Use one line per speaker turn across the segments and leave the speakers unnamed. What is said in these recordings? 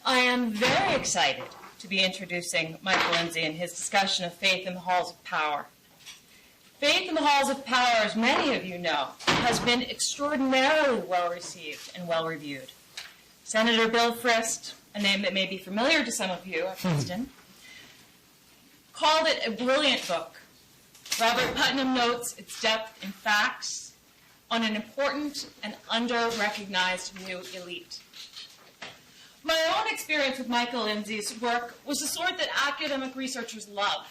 I am very excited to be introducing Michael Lindsay in his discussion of faith in the halls of power. Faith in the halls of power, as many of you know, has been extraordinarily well received and well reviewed. Senator Bill Frist, a name that may be familiar to some of you at Princeton, called it a brilliant book. Robert Putnam notes its depth in facts on an important and under-recognized new elite. My own experience with Michael Lindsay's work was the sort that academic researchers love,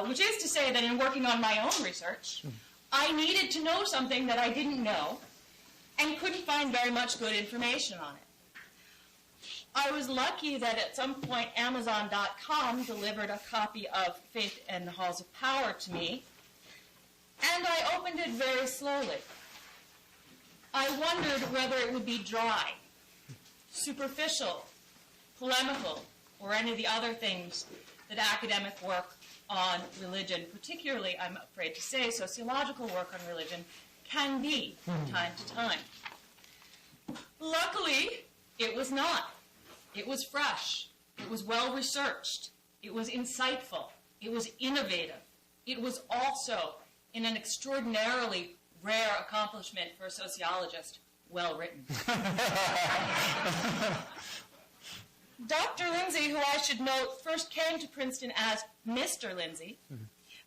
which is to say that in working on my own research, I needed to know something that I didn't know and couldn't find very much good information on it. I was lucky that at some point Amazon.com delivered a copy of Faith in the Halls of Power to me, and I opened it very slowly. I wondered whether it would be dry, superficial, polemical, or any of the other things that academic work on religion, particularly, I'm afraid to say, sociological work on religion, can be from time to time. Luckily, it was not. It was fresh. It was well-researched. It was insightful. It was innovative. It was also, in an extraordinarily rare accomplishment for a sociologist, well-written. Dr. Lindsay, who I should note first came to Princeton as Mr. Lindsay,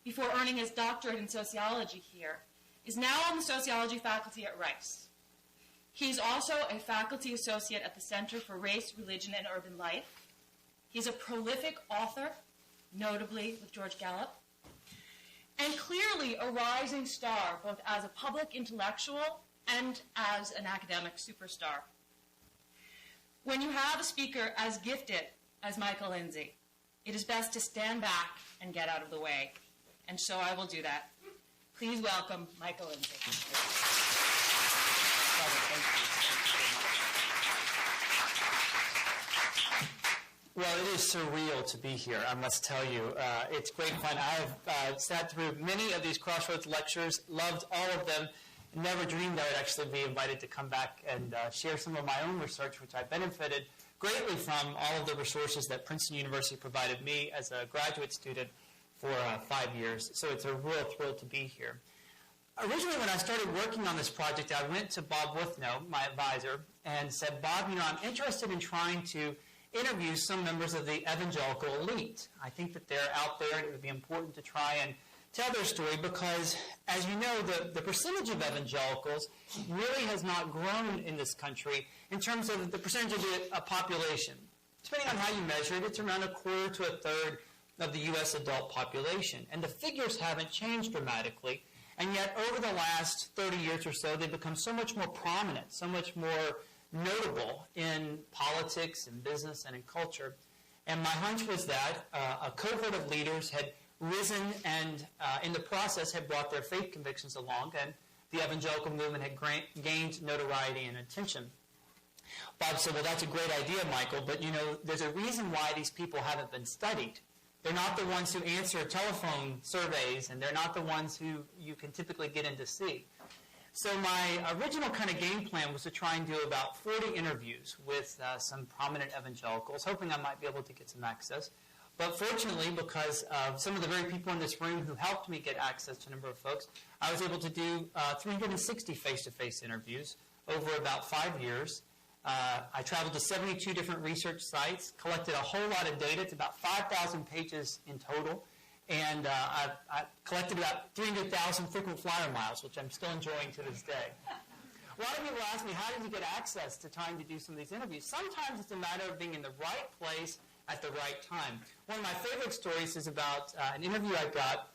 before earning his doctorate in sociology here, is now on the sociology faculty at Rice. He's also a faculty associate at the Center for Race, Religion, and Urban Life. He's a prolific author, notably with George Gallup, and clearly a rising star, both as a public intellectual and as an academic superstar. When you have a speaker as gifted as Michael Lindsay, it is best to stand back and get out of the way. And so I will do that. Please welcome Michael Lindsay.
Well, it is surreal to be here, I must tell you. It's great fun. I have sat through many of these Crossroads lectures, loved all of them, never dreamed I would actually be invited to come back and share some of my own research, which I benefited greatly from all of the resources that Princeton University provided me as a graduate student for 5 years. So it's a real thrill to be here. Originally, when I started working on this project, I went to Bob Withnow, my advisor, and said, Bob, I'm interested in trying to interview some members of the evangelical elite. I think that they're out there, and it would be important to try and tell their story because, as you know, the percentage of evangelicals really has not grown in this country in terms of the percentage of the population. Depending on how you measure it, it's around a quarter to a third of the U.S. adult population. And the figures haven't changed dramatically. And yet, over the last 30 years or so, they've become so much more prominent, so much more notable in politics and business and in culture. And my hunch was that a cohort of leaders had risen and in the process had brought their faith convictions along, and the evangelical movement had gained notoriety and attention. Bob said, well, that's a great idea, Michael, but there's a reason why these people haven't been studied. They're not the ones who answer telephone surveys, and they're not the ones who you can typically get in to see. So my original kind of game plan was to try and do about 40 interviews with some prominent evangelicals, hoping I might be able to get some access. But fortunately, because of some of the very people in this room who helped me get access to a number of folks, I was able to do 360 face-to-face interviews over about 5 years. I traveled to 72 different research sites, collected a whole lot of data. It's about 5,000 pages in total. And I collected about 300,000 frequent flyer miles, which I'm still enjoying to this day. A lot of people ask me, how did you get access to time to do some of these interviews? Sometimes it's a matter of being in the right place at the right time. One of my favorite stories is about an interview I got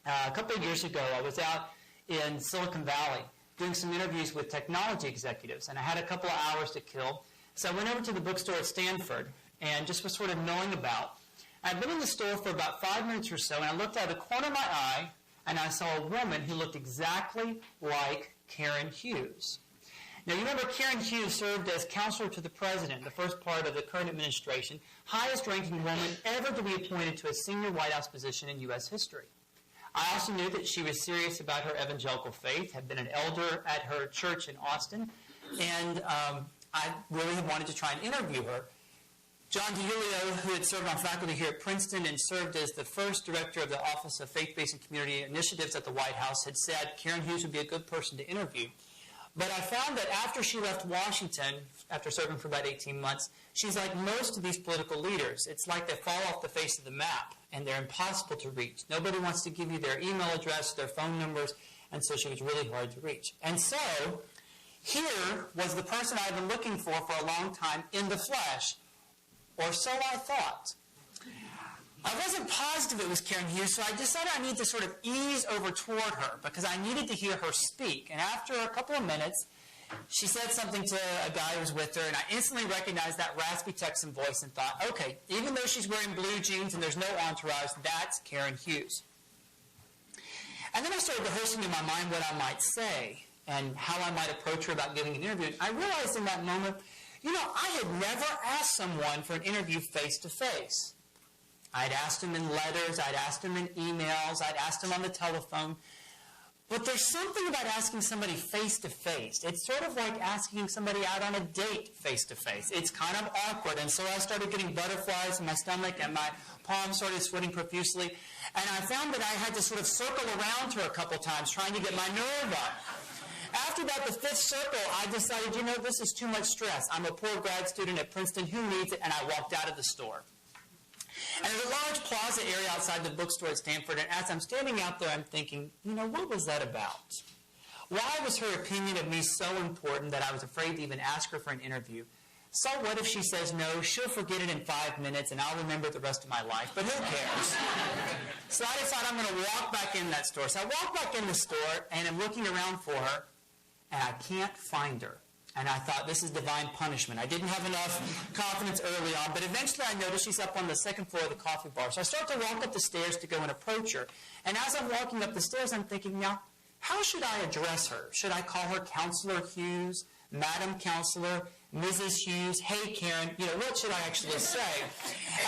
a couple of years ago. I was out in Silicon Valley doing some interviews with technology executives, and I had a couple of hours to kill. So I went over to the bookstore at Stanford and just was sort of milling about. I'd been in the store for about 5 minutes or so, and I looked out of the corner of my eye, and I saw a woman who looked exactly like Karen Hughes. Now, you remember Karen Hughes served as counselor to the president, the first part of the current administration, highest-ranking woman ever to be appointed to a senior White House position in U.S. history. I also knew that she was serious about her evangelical faith, had been an elder at her church in Austin, and I really wanted to try and interview her. John DiIulio, who had served on faculty here at Princeton and served as the first director of the Office of Faith-Based and Community Initiatives at the White House, had said Karen Hughes would be a good person to interview. But I found that after she left Washington, after serving for about 18 months, she's like most of these political leaders. It's like they fall off the face of the map, and they're impossible to reach. Nobody wants to give you their email address, their phone numbers, and so she was really hard to reach. And so, here was the person I've been looking for a long time in the flesh, or so I thought. I wasn't positive it was Karen Hughes, so I decided I needed to sort of ease over toward her because I needed to hear her speak. And after a couple of minutes, she said something to a guy who was with her, and I instantly recognized that raspy Texan voice and thought, okay, even though she's wearing blue jeans and there's no entourage, that's Karen Hughes. And then I started rehearsing in my mind what I might say and how I might approach her about giving an interview. And I realized in that moment, I had never asked someone for an interview face-to-face. I'd asked them in letters, I'd asked them in emails, I'd asked them on the telephone. But there's something about asking somebody face-to-face. It's sort of like asking somebody out on a date face-to-face. It's kind of awkward, and so I started getting butterflies in my stomach, and my palms started sweating profusely. And I found that I had to sort of circle around her a couple times, trying to get my nerve up. After about the fifth circle, I decided, this is too much stress. I'm a poor grad student at Princeton. Who needs it? And I walked out of the store. And there's a large plaza area outside the bookstore at Stanford, and as I'm standing out there, I'm thinking, what was that about? Why was her opinion of me so important that I was afraid to even ask her for an interview? So what if she says no? She'll forget it in 5 minutes, and I'll remember it the rest of my life, but who cares? So I decided I'm going to walk back in that store. So I walk back in the store, and I'm looking around for her, and I can't find her. And I thought, this is divine punishment. I didn't have enough confidence early on, but eventually I noticed she's up on the second floor of the coffee bar. So I start to walk up the stairs to go and approach her. And as I'm walking up the stairs, I'm thinking, now, how should I address her? Should I call her Counselor Hughes, Madam Counselor, Mrs. Hughes, hey, Karen? What should I actually say?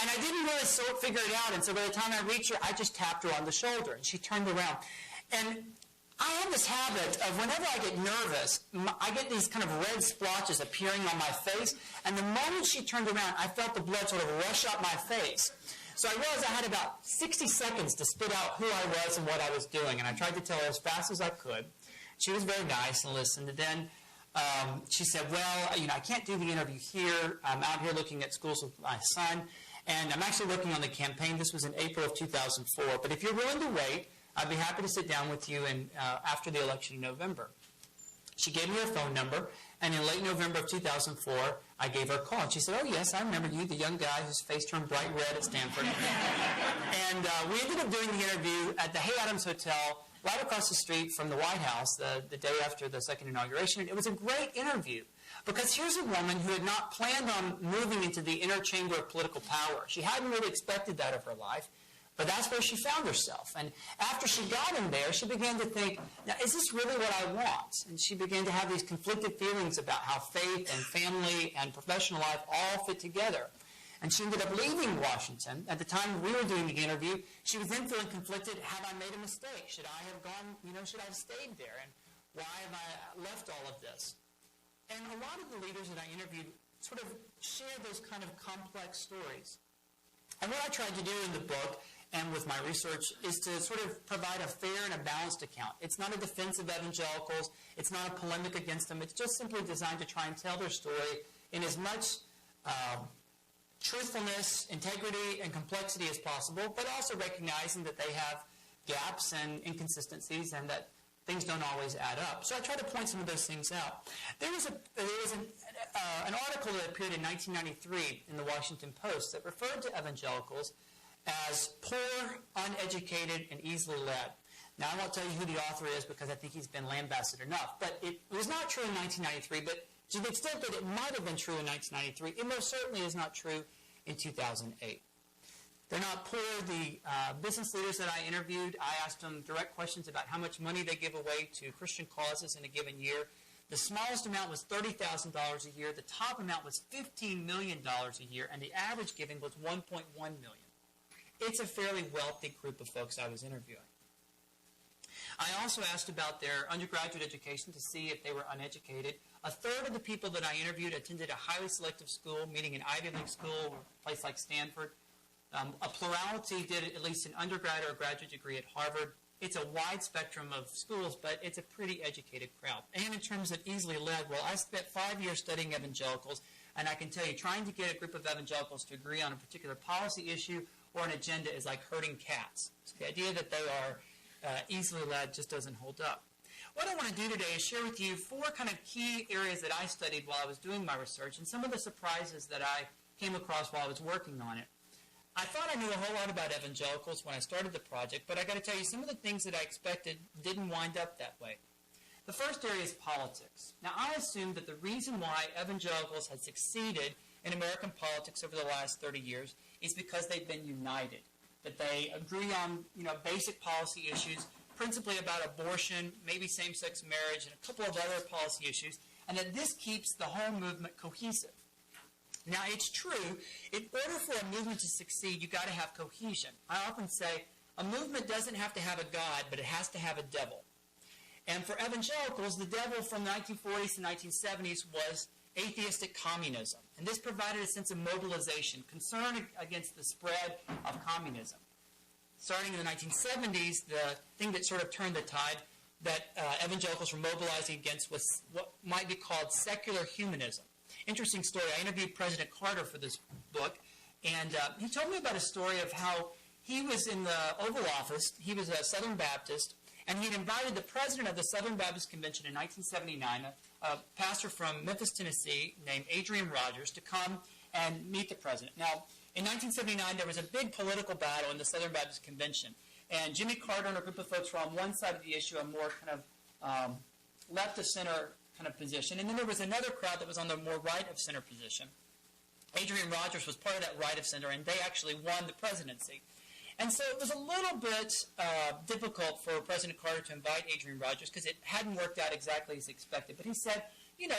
And I didn't really figure it out. And so by the time I reached her, I just tapped her on the shoulder. And she turned around. And I have this habit of whenever I get nervous, I get these kind of red splotches appearing on my face. And the moment she turned around, I felt the blood sort of rush up my face. So I realized I had about 60 seconds to spit out who I was and what I was doing. And I tried to tell her as fast as I could. She was very nice and listened. And then she said, well, I can't do the interview here. I'm out here looking at schools with my son. And I'm actually working on the campaign. This was in April of 2004. But if you're willing to wait, I'd be happy to sit down with you after the election in November. She gave me her phone number, and in late November of 2004, I gave her a call. And she said, oh, yes, I remember you, the young guy whose face turned bright red at Stanford. And we ended up doing the interview at the Hay Adams Hotel right across the street from the White House the day after the second inauguration. And it was a great interview because here's a woman who had not planned on moving into the inner chamber of political power. She hadn't really expected that of her life. But that's where she found herself. And after she got in there, she began to think, now, is this really what I want? And she began to have these conflicted feelings about how faith and family and professional life all fit together. And she ended up leaving Washington. At the time we were doing the interview, she was then feeling conflicted. Have I made a mistake? Should I have gone, should I have stayed there? And why have I left all of this? And a lot of the leaders that I interviewed sort of share those kind of complex stories. And what I tried to do in the book and with my research is to sort of provide a fair and a balanced account. It's not a defense of evangelicals. It's not a polemic against them. It's just simply designed to try and tell their story in as much truthfulness, integrity, and complexity as possible, but also recognizing that they have gaps and inconsistencies and that things don't always add up. So I try to point some of those things out. There was an article that appeared in 1993 in the Washington Post that referred to evangelicals as poor, uneducated, and easily led. Now, I won't tell you who the author is because I think he's been lambasted enough. But it was not true in 1993, but to the extent that it might have been true in 1993, it most certainly is not true in 2008. They're not poor. The business leaders that I interviewed, I asked them direct questions about how much money they give away to Christian causes in a given year. The smallest amount was $30,000 a year. The top amount was $15 million a year, and the average giving was $1.1 million. It's a fairly wealthy group of folks I was interviewing. I also asked about their undergraduate education to see if they were uneducated. A third of the people that I interviewed attended a highly selective school, meaning an Ivy League school or a place like Stanford. A plurality did at least an undergrad or a graduate degree at Harvard. It's a wide spectrum of schools, but it's a pretty educated crowd. And in terms of easily led, well, I spent 5 years studying evangelicals, and I can tell you, trying to get a group of evangelicals to agree on a particular policy issue or an agenda is like herding cats. So the idea that they are easily led just doesn't hold up. What I want to do today is share with you 4 kind of key areas that I studied while I was doing my research and some of the surprises that I came across while I was working on it. I thought I knew a whole lot about evangelicals when I started the project, but I got to tell you, some of the things that I expected didn't wind up that way. The first area is politics. Now, I assumed that the reason why evangelicals had succeeded in American politics over the last 30 years is because they've been united, that they agree on, basic policy issues, principally about abortion, maybe same-sex marriage, and a couple of other policy issues, and that this keeps the whole movement cohesive. Now, it's true, in order for a movement to succeed, you've got to have cohesion. I often say a movement doesn't have to have a God, but it has to have a devil. And for evangelicals, the devil from the 1940s to 1970s was atheistic communism. And this provided a sense of mobilization, concern against the spread of communism. Starting in the 1970s, the thing that sort of turned the tide that evangelicals were mobilizing against was what might be called secular humanism. Interesting story. I interviewed President Carter for this book, and he told me about a story of how he was in the Oval Office. He was a Southern Baptist, and he'd invited the president of the Southern Baptist Convention in 1979, a pastor from Memphis, Tennessee, named Adrian Rogers, to come and meet the president. Now, in 1979, there was a big political battle in the Southern Baptist Convention, and Jimmy Carter and a group of folks were on one side of the issue, a more kind of left-of-center kind of position, and then there was another crowd that was on the more right-of-center position. Adrian Rogers was part of that right-of-center, and they actually won the presidency. And so it was a little bit difficult for President Carter to invite Adrian Rogers because it hadn't worked out exactly as expected. But he said,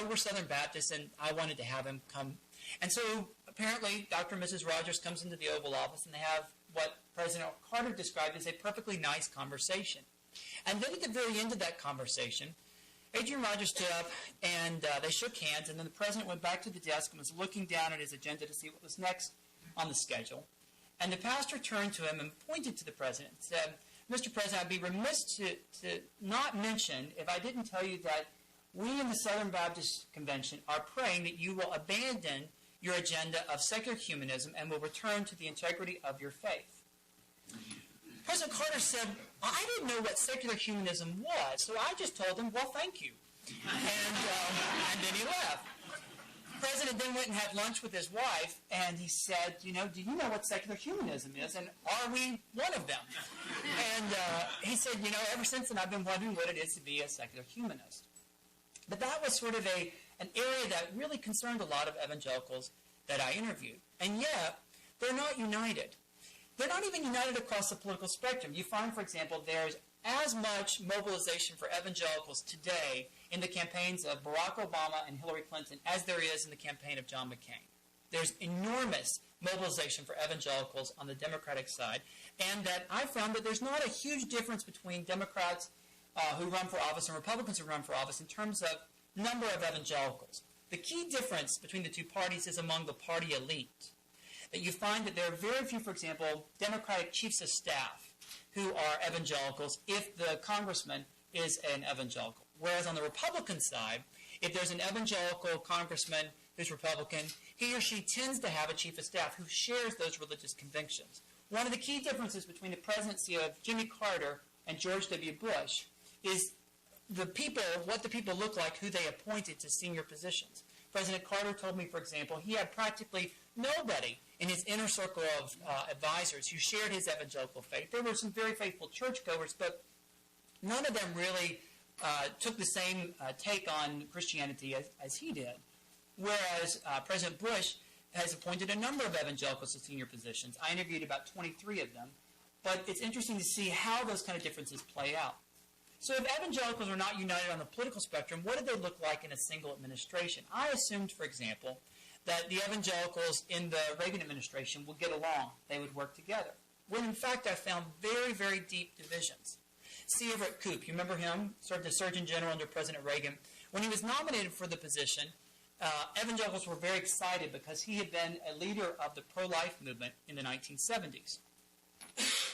we're Southern Baptists, and I wanted to have him come. And so apparently Dr. and Mrs. Rogers comes into the Oval Office, and they have what President Carter described as a perfectly nice conversation. And then at the very end of that conversation, Adrian Rogers stood up, and they shook hands, and then the president went back to the desk and was looking down at his agenda to see what was next on the schedule. And the pastor turned to him and pointed to the president and said, Mr. President, I'd be remiss to not mention if I didn't tell you that we in the Southern Baptist Convention are praying that you will abandon your agenda of secular humanism and will return to the integrity of your faith. President Carter said, I didn't know what secular humanism was, so I just told him, well, thank you. And then he left. The president then went and had lunch with his wife, and he said, do you know what secular humanism is, and are we one of them? And he said, ever since then I've been wondering what it is to be a secular humanist. But that was sort of an area that really concerned a lot of evangelicals that I interviewed. And yet, they're not united. They're not even united across the political spectrum. You find, for example, there's as much mobilization for evangelicals today in the campaigns of Barack Obama and Hillary Clinton as there is in the campaign of John McCain. There's enormous mobilization for evangelicals on the Democratic side, and that I found that there's not a huge difference between Democrats who run for office and Republicans who run for office in terms of number of evangelicals. The key difference between the two parties is among the party elite. That you find that there are very few, for example, Democratic chiefs of staff who are evangelicals if the congressman is an evangelical. Whereas on the Republican side, if there's an evangelical congressman who's Republican, he or she tends to have a chief of staff who shares those religious convictions. One of the key differences between the presidency of Jimmy Carter and George W. Bush is what the people look like who they appointed to senior positions. President Carter told me, for example, he had practically nobody in his inner circle of advisors who shared his evangelical faith. There were some very faithful churchgoers, but none of them really took the same take on Christianity as he did. Whereas President Bush has appointed a number of evangelicals to senior positions. I interviewed about 23 of them, but it's interesting to see how those kind of differences play out. So if evangelicals are not united on the political spectrum, what did they look like in a single administration? I assumed, for example, that the evangelicals in the Reagan administration would get along. They would work together. When in fact I found very, very deep divisions.
C. Everett Koop, you remember him? Served as Surgeon General under President Reagan. When he was nominated for the position, evangelicals were very excited because he had been a leader of the pro-life movement in the 1970s.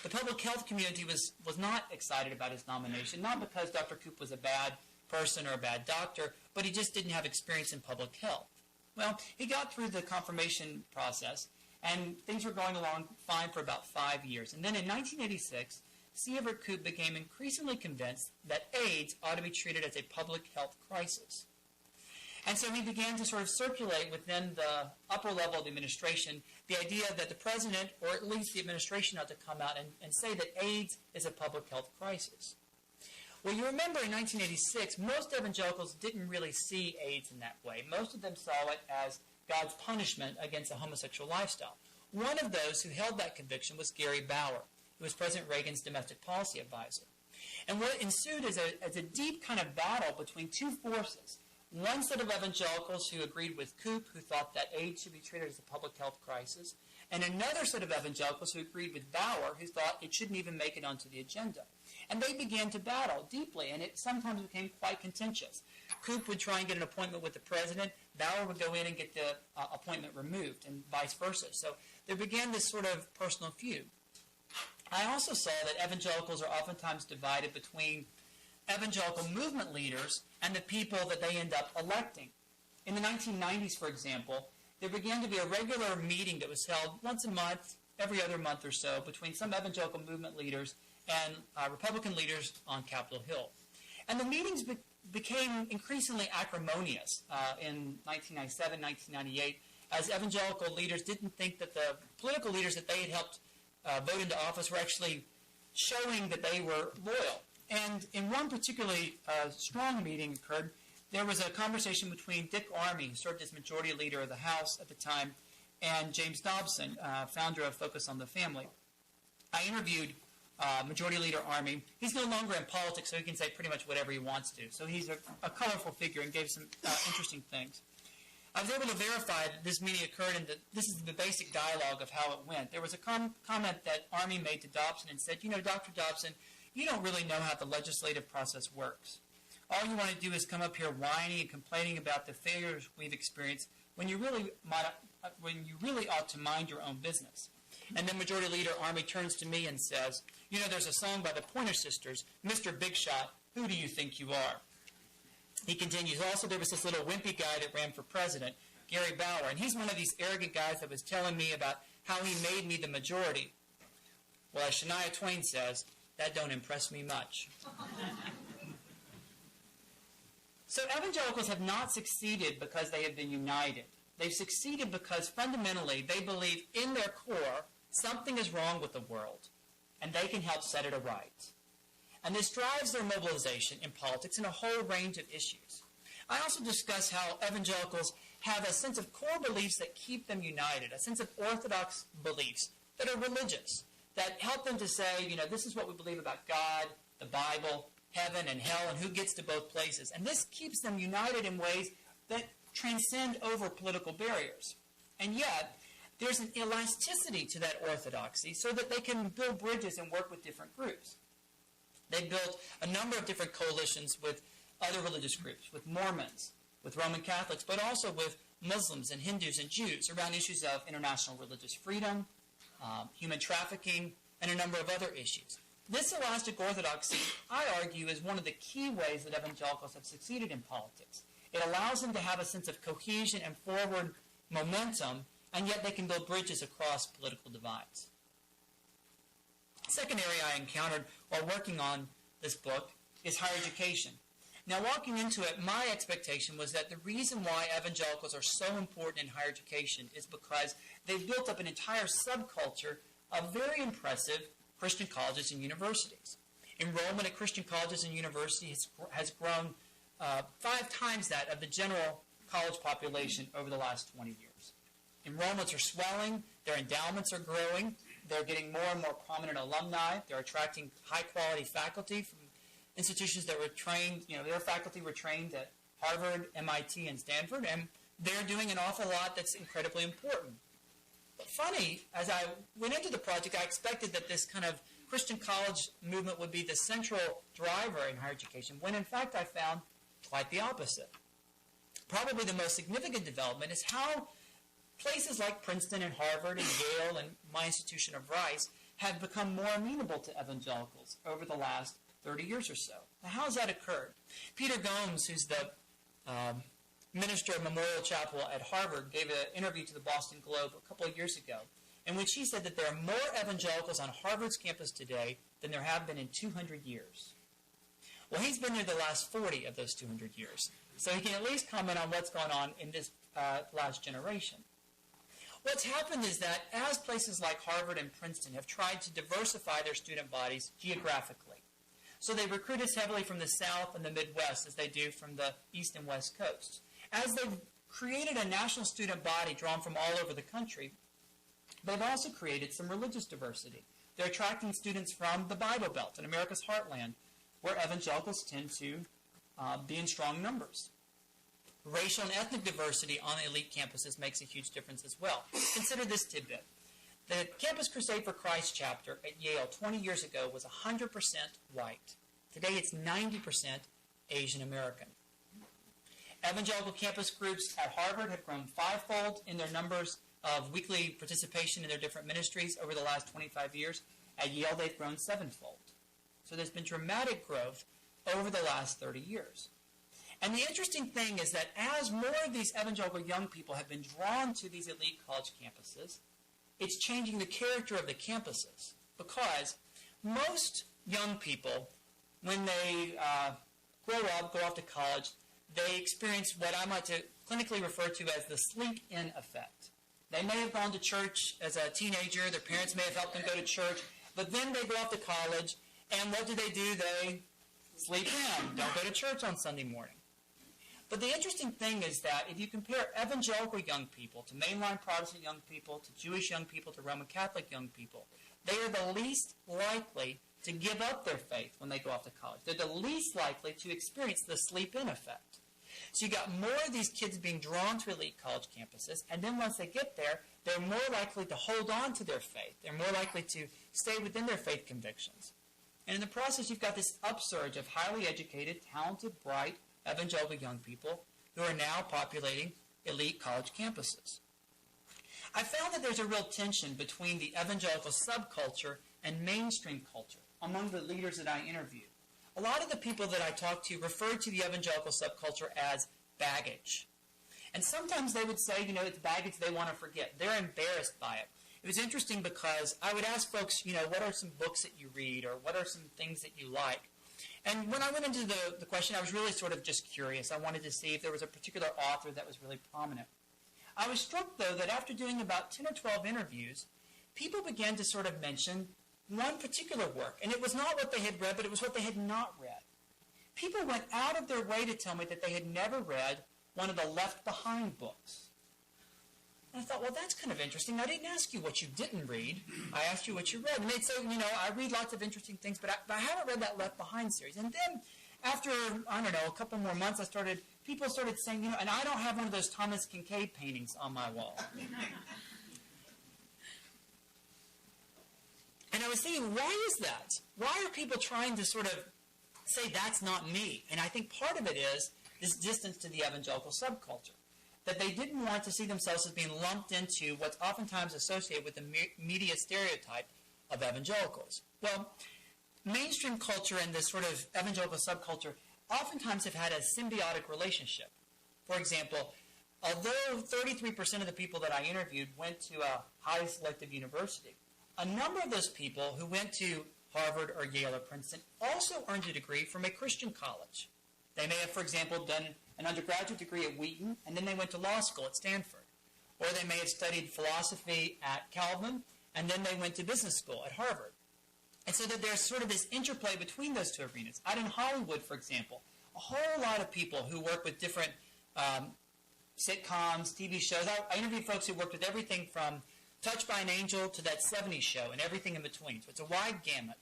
The public health community was not excited about his nomination, not because Dr. Koop was a bad person or a bad doctor, but he just didn't have experience in public health. Well, he got through the confirmation process, and things were going along fine for about 5 years. And then in 1986, C. Everett Koop became increasingly convinced that AIDS ought to be treated as a public health crisis. And so he began to sort of circulate within the upper level of the administration the idea that the president, or at least the administration, ought to come out and say that AIDS is a public health crisis. Well, you remember in 1986, most evangelicals didn't really see AIDS in that way. Most of them saw it as God's punishment against a homosexual lifestyle. One of those who held that conviction was Gary Bauer, who was President Reagan's domestic policy advisor. And what ensued is a deep kind of battle between two forces. One set of evangelicals who agreed with Koop, who thought that AIDS should be treated as a public health crisis, and another set of evangelicals who agreed with Bauer, who thought it shouldn't even make it onto the agenda. And they began to battle deeply, and it sometimes became quite contentious. Koop would try and get an appointment with the president. Bauer would go in and get the appointment removed, and vice versa. So there began this sort of personal feud. I also saw that evangelicals are oftentimes divided between evangelical movement leaders and the people that they end up electing. In the 1990s, for example, there began to be a regular meeting that was held once a month, every other month or so, between some evangelical movement leaders and Republican leaders on Capitol Hill. And the meetings became increasingly acrimonious in 1997, 1998, as evangelical leaders didn't think that the political leaders that they had helped vote into office were actually showing that they were loyal. And in one particularly strong meeting occurred, there was a conversation between Dick Armey, who served as majority leader of the House at the time, and James Dobson, founder of Focus on the Family. I interviewed Majority Leader Armey. He's no longer in politics, so he can say pretty much whatever he wants to. So he's a colorful figure and gave some interesting things. I was able to verify that this meeting occurred, and that this is the basic dialogue of how it went. There was a comment that Armey made to Dobson and said, you know, Dr. Dobson, you don't really know how the legislative process works. All you want to do is come up here whining and complaining about the failures we've experienced when you really ought to mind your own business. And then Majority Leader Armey turns to me and says, you know, there's a song by the Pointer Sisters, Mr. Big Shot, who do you think you are? He continues, also there was this little wimpy guy that ran for president, Gary Bauer, and he's one of these arrogant guys that was telling me about how he made me the majority. Well, as Shania Twain says, that don't impress me much. So evangelicals have not succeeded because they have been united. They've succeeded because fundamentally they believe in their core something is wrong with the world, and they can help set it aright. And this drives their mobilization in politics in a whole range of issues. I also discuss how evangelicals have a sense of core beliefs that keep them united, a sense of orthodox beliefs that are religious, that help them to say, you know, this is what we believe about God, the Bible, heaven and hell, and who gets to both places. And this keeps them united in ways that transcend over political barriers. And yet, there's an elasticity to that orthodoxy so that they can build bridges and work with different groups. They built a number of different coalitions with other religious groups, with Mormons, with Roman Catholics, but also with Muslims and Hindus and Jews around issues of international religious freedom, human trafficking, and a number of other issues. This elastic orthodoxy, I argue, is one of the key ways that evangelicals have succeeded in politics. It allows them to have a sense of cohesion and forward momentum, and yet they can build bridges across political divides. The second area I encountered while working on this book is higher education. Now, walking into it, my expectation was that the reason why evangelicals are so important in higher education is because they've built up an entire subculture of very impressive Christian colleges and universities. Enrollment at Christian colleges and universities has grown 5 times that of the general college population over the last 20 years. Enrollments are swelling, their endowments are growing, they're getting more and more prominent alumni, they're attracting high-quality faculty from institutions that were trained, you know, their faculty were trained at Harvard, MIT, and Stanford, and they're doing an awful lot that's incredibly important. But funny, as I went into the project, I expected that this kind of Christian college movement would be the central driver in higher education, when in fact I found quite the opposite. Probably the most significant development is how places like Princeton and Harvard and Yale and my institution of Rice have become more amenable to evangelicals over the last 30 years or so. Now, how has that occurred? Peter Gomes, who's the minister of Memorial Chapel at Harvard, gave an interview to the Boston Globe a couple of years ago, in which he said that there are more evangelicals on Harvard's campus today than there have been in 200 years. Well, he's been there the last 40 of those 200 years, so he can at least comment on what's gone on in this last generation. What's happened is that as places like Harvard and Princeton have tried to diversify their student bodies geographically, so they recruit as heavily from the South and the Midwest as they do from the East and West coasts. As they've created a national student body drawn from all over the country, they've also created some religious diversity. They're attracting students from the Bible Belt and America's heartland, where evangelicals tend to be in strong numbers. Racial and ethnic diversity on elite campuses makes a huge difference as well. Consider this tidbit. The Campus Crusade for Christ chapter at Yale 20 years ago was 100% white. Today it's 90% Asian American. Evangelical campus groups at Harvard have grown fivefold in their numbers of weekly participation in their different ministries over the last 25 years. At Yale, they've grown sevenfold. So there's been dramatic growth over the last 30 years. And the interesting thing is that as more of these evangelical young people have been drawn to these elite college campuses, it's changing the character of the campuses. Because most young people, when they grow up, go off to college, they experience what I might clinically refer to as the sleep-in effect. They may have gone to church as a teenager, their parents may have helped them go to church, but then they go off to college, and what do? They sleep in, don't go to church on Sunday morning. But the interesting thing is that if you compare evangelical young people to mainline Protestant young people, to Jewish young people, to Roman Catholic young people, they are the least likely to give up their faith when they go off to college. They're the least likely to experience the sleep-in effect. So you got more of these kids being drawn to elite college campuses, and then once they get there, they're more likely to hold on to their faith. They're more likely to stay within their faith convictions. And in the process, you've got this upsurge of highly educated, talented, bright, evangelical young people who are now populating elite college campuses. I found that there's a real tension between the evangelical subculture and mainstream culture among the leaders that I interviewed. A lot of the people that I talked to referred to the evangelical subculture as baggage. And sometimes they would say, it's baggage they want to forget. They're embarrassed by it. It was interesting because I would ask folks, what are some books that you read, or what are some things that you like? And when I went into the question, I was really sort of just curious. I wanted to see if there was a particular author that was really prominent. I was struck, though, that after doing about 10 or 12 interviews, people began to sort of mention one particular work. And it was not what they had read, but it was what they had not read. People went out of their way to tell me that they had never read one of the Left Behind books. And I thought, well, that's kind of interesting. I didn't ask you what you didn't read. I asked you what you read. And they'd say, I read lots of interesting things, but I haven't read that Left Behind series. And then after, a couple more months, people started saying, and I don't have one of those Thomas Kincaid paintings on my wall. And I was thinking, why is that? Why are people trying to sort of say that's not me? And I think part of it is this distance to the evangelical subculture, that they didn't want to see themselves as being lumped into what's oftentimes associated with the media stereotype of evangelicals. Well, mainstream culture and this sort of evangelical subculture oftentimes have had a symbiotic relationship. For example, although 33% of the people that I interviewed went to a highly selective university, a number of those people who went to Harvard or Yale or Princeton also earned a degree from a Christian college. They may have, for example, done an undergraduate degree at Wheaton, and then they went to law school at Stanford. Or they may have studied philosophy at Calvin, and then they went to business school at Harvard. And so that there's sort of this interplay between those two arenas. Out in Hollywood, for example, a whole lot of people who work with different sitcoms, TV shows. I interviewed folks who worked with everything from Touched by an Angel to that 70s show and everything in between. So it's a wide gamut.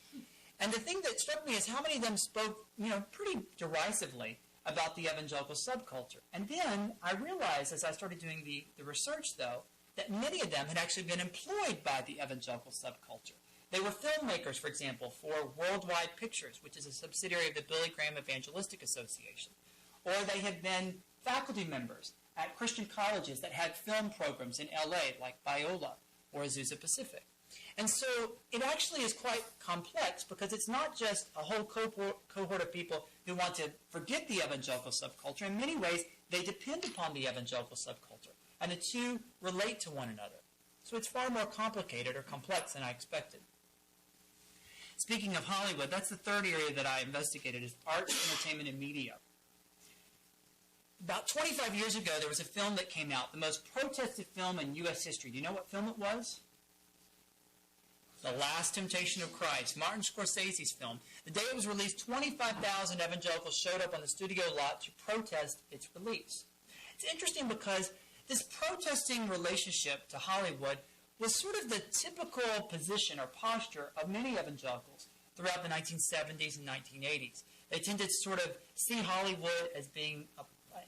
And the thing that struck me is how many of them spoke, pretty derisively about the evangelical subculture. And then I realized as I started doing the research, though, that many of them had actually been employed by the evangelical subculture. They were filmmakers, for example, for Worldwide Pictures, which is a subsidiary of the Billy Graham Evangelistic Association. Or they had been faculty members at Christian colleges that had film programs in LA, like Biola or Azusa Pacific. And so it actually is quite complex because it's not just a whole cohort of people who want to forget the evangelical subculture. In many ways, they depend upon the evangelical subculture, and the two relate to one another. So it's far more complicated or complex than I expected. Speaking of Hollywood, that's the third area that I investigated, is arts, entertainment, and media. About 25 years ago, there was a film that came out, the most protested film in U.S. history. Do you know what film it was? The Last Temptation of Christ, Martin Scorsese's film. The day it was released, 25,000 evangelicals showed up on the studio lot to protest its release. It's interesting because this protesting relationship to Hollywood was sort of the typical position or posture of many evangelicals throughout the 1970s and 1980s. They tended to sort of see Hollywood as being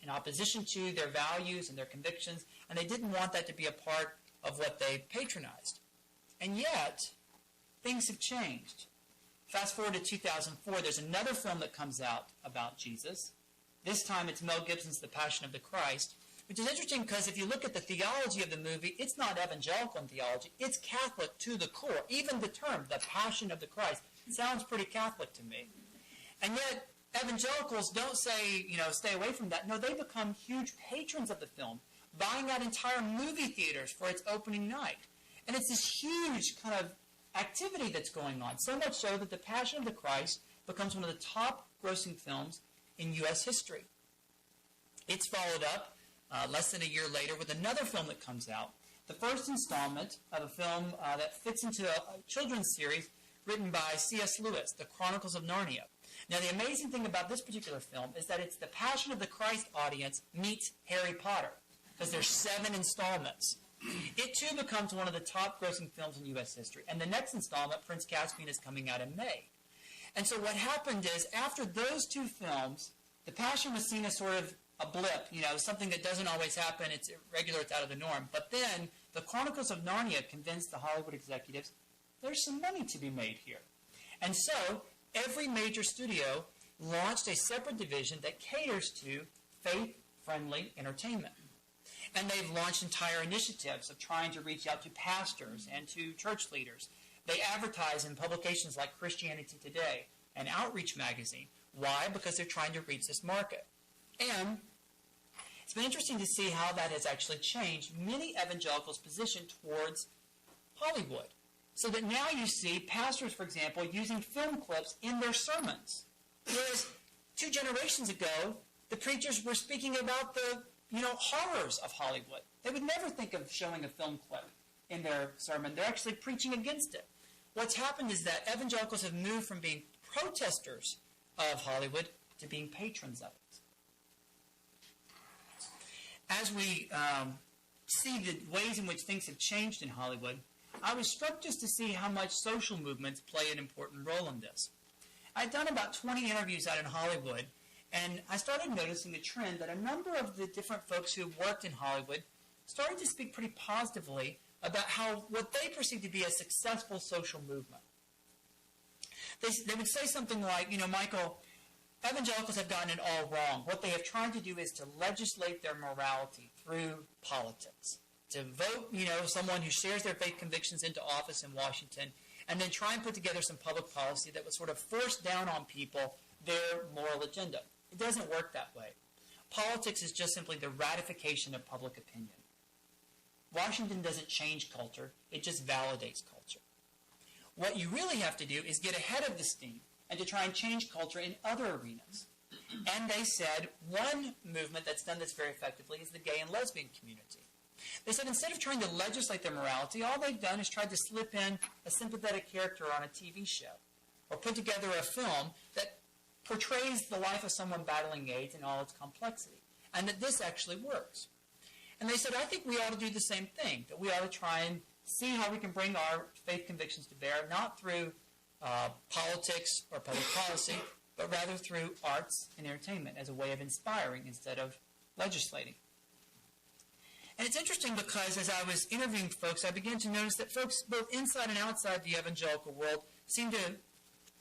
in opposition to their values and their convictions, and they didn't want that to be a part of what they patronized. And yet, things have changed. Fast forward to 2004, there's another film that comes out about Jesus. This time it's Mel Gibson's The Passion of the Christ, which is interesting because if you look at the theology of the movie, it's not evangelical in theology. It's Catholic to the core. Even the term, The Passion of the Christ, sounds pretty Catholic to me. And yet, evangelicals don't say, stay away from that. No, they become huge patrons of the film, buying out entire movie theaters for its opening night. And it's this huge kind of activity that's going on, so much so that The Passion of the Christ becomes one of the top grossing films in U.S. history. It's followed up less than a year later with another film that comes out, the first installment of a film that fits into a children's series written by C.S. Lewis, The Chronicles of Narnia. Now, the amazing thing about this particular film is that it's the Passion of the Christ audience meets Harry Potter, because there's 7 installments. It, too, becomes one of the top grossing films in U.S. history. And the next installment, Prince Caspian, is coming out in May. And so what happened is, after those 2 films, The Passion was seen as sort of a blip, something that doesn't always happen. It's irregular, it's out of the norm. But then, The Chronicles of Narnia convinced the Hollywood executives there's some money to be made here. And so, every major studio launched a separate division that caters to faith-friendly entertainment. And they've launched entire initiatives of trying to reach out to pastors and to church leaders. They advertise in publications like Christianity Today and Outreach Magazine. Why? Because they're trying to reach this market. And it's been interesting to see how that has actually changed many evangelicals' position towards Hollywood. So that now you see pastors, for example, using film clips in their sermons. Whereas 2 generations ago, the preachers were speaking about the horrors of Hollywood. They would never think of showing a film clip in their sermon. They're actually preaching against it. What's happened is that evangelicals have moved from being protesters of Hollywood to being patrons of it. As we see the ways in which things have changed in Hollywood, I was struck just to see how much social movements play an important role in this. I'd done about 20 interviews out in Hollywood, and I started noticing the trend that a number of the different folks who worked in Hollywood started to speak pretty positively about how what they perceived to be a successful social movement. They would say something like, Michael, evangelicals have gotten it all wrong. What they have tried to do is to legislate their morality through politics. To vote, someone who shares their faith convictions into office in Washington, and then try and put together some public policy that would sort of force down on people their moral agenda. It doesn't work that way. Politics is just simply the ratification of public opinion. Washington doesn't change culture, it just validates culture. What you really have to do is get ahead of the steam and to try and change culture in other arenas. And they said one movement that's done this very effectively is the gay and lesbian community. They said instead of trying to legislate their morality, all they've done is tried to slip in a sympathetic character on a TV show or put together a film that portrays the life of someone battling AIDS in all its complexity, and that this actually works. And they said, I think we ought to do the same thing, that we ought to try and see how we can bring our faith convictions to bear, not through politics or public policy, but rather through arts and entertainment as a way of inspiring instead of legislating. And it's interesting because as I was interviewing folks, I began to notice that folks both inside and outside the evangelical world seem to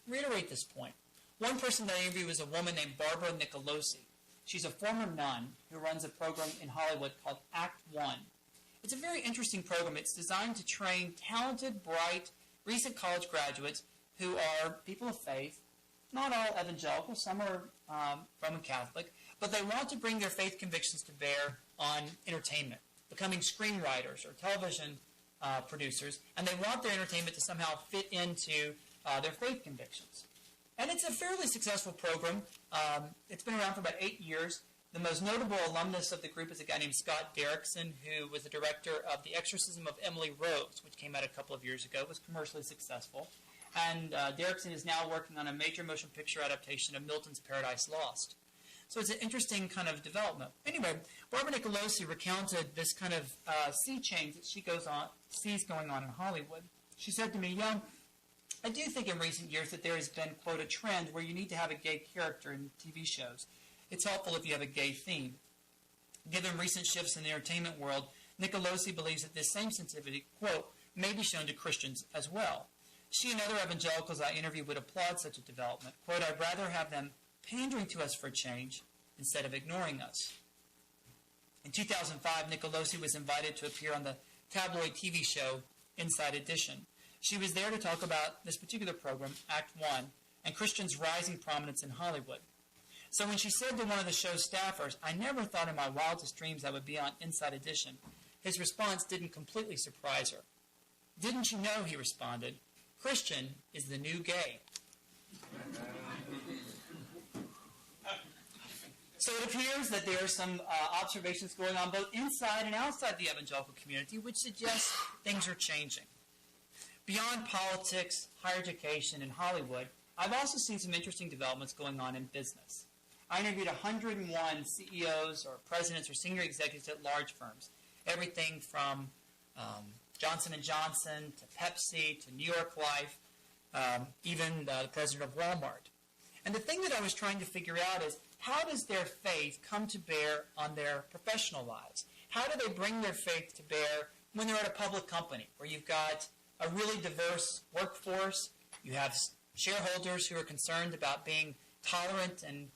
reiterate this point. One person that I interviewed was a woman named Barbara Nicolosi. She's a former nun who runs a program in Hollywood called Act One. It's a very interesting program. It's designed to train talented, bright, recent college graduates who are people of faith, not all evangelical, some are Roman Catholic, but they want to bring their faith convictions to bear on entertainment, becoming screenwriters or television producers, and they want their entertainment to somehow fit into their faith convictions. And it's a fairly successful program. It's been around for about 8 years. The most notable alumnus of the group is a guy named Scott Derrickson, who was the director of The Exorcism of Emily Rose, which came out a couple of years ago, was commercially successful. And Derrickson is now working on a major motion picture adaptation of Milton's Paradise Lost. So it's an interesting kind of development. Anyway, Barbara Nicolosi recounted this kind of sea change that she sees going on in Hollywood. She said to me, I do think in recent years that there has been, quote, a trend where you need to have a gay character in TV shows. It's helpful if you have a gay theme. Given recent shifts in the entertainment world, Nicolosi believes that this same sensitivity, quote, may be shown to Christians as well. She and other evangelicals I interviewed would applaud such a development. Quote, I'd rather have them pandering to us for a change instead of ignoring us. In 2005, Nicolosi was invited to appear on the tabloid TV show Inside Edition. She was there to talk about this particular program, Act One, and Christians' rising prominence in Hollywood. So when she said to one of the show's staffers, I never thought in my wildest dreams I would be on Inside Edition, his response didn't completely surprise her. Didn't you know, he responded, Christian is the new gay. So it appears that there are some observations going on both inside and outside the evangelical community which suggest things are changing. Beyond politics, higher education, and Hollywood, I've also seen some interesting developments going on in business. I interviewed 101 CEOs or presidents or senior executives at large firms, everything from Johnson & Johnson to Pepsi to New York Life, even the president of Walmart. And the thing that I was trying to figure out is, how does their faith come to bear on their professional lives? How do they bring their faith to bear when they're at a public company where you've got a really diverse workforce, you have shareholders who are concerned about being tolerant and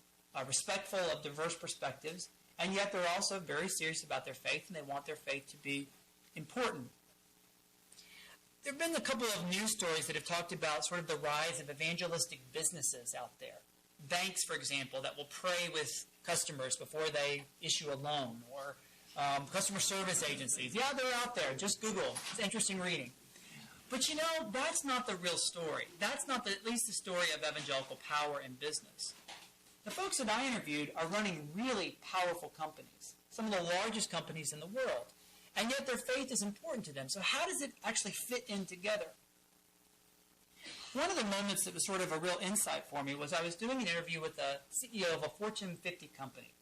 respectful of diverse perspectives, and yet they're also very serious about their faith and they want their faith to be important. There have been a couple of news stories that have talked about sort of the rise of evangelistic businesses out there. Banks, for example, that will pray with customers before they issue a loan, or customer service agencies. Yeah, they're out there. Just Google. It's interesting reading. But you know, that's not the real story. That's not at least the story of evangelical power in business. The folks that I interviewed are running really powerful companies, some of the largest companies in the world. And yet their faith is important to them. So how does it actually fit in together? One of the moments that was sort of a real insight for me was I was doing an interview with the CEO of a Fortune 50 company.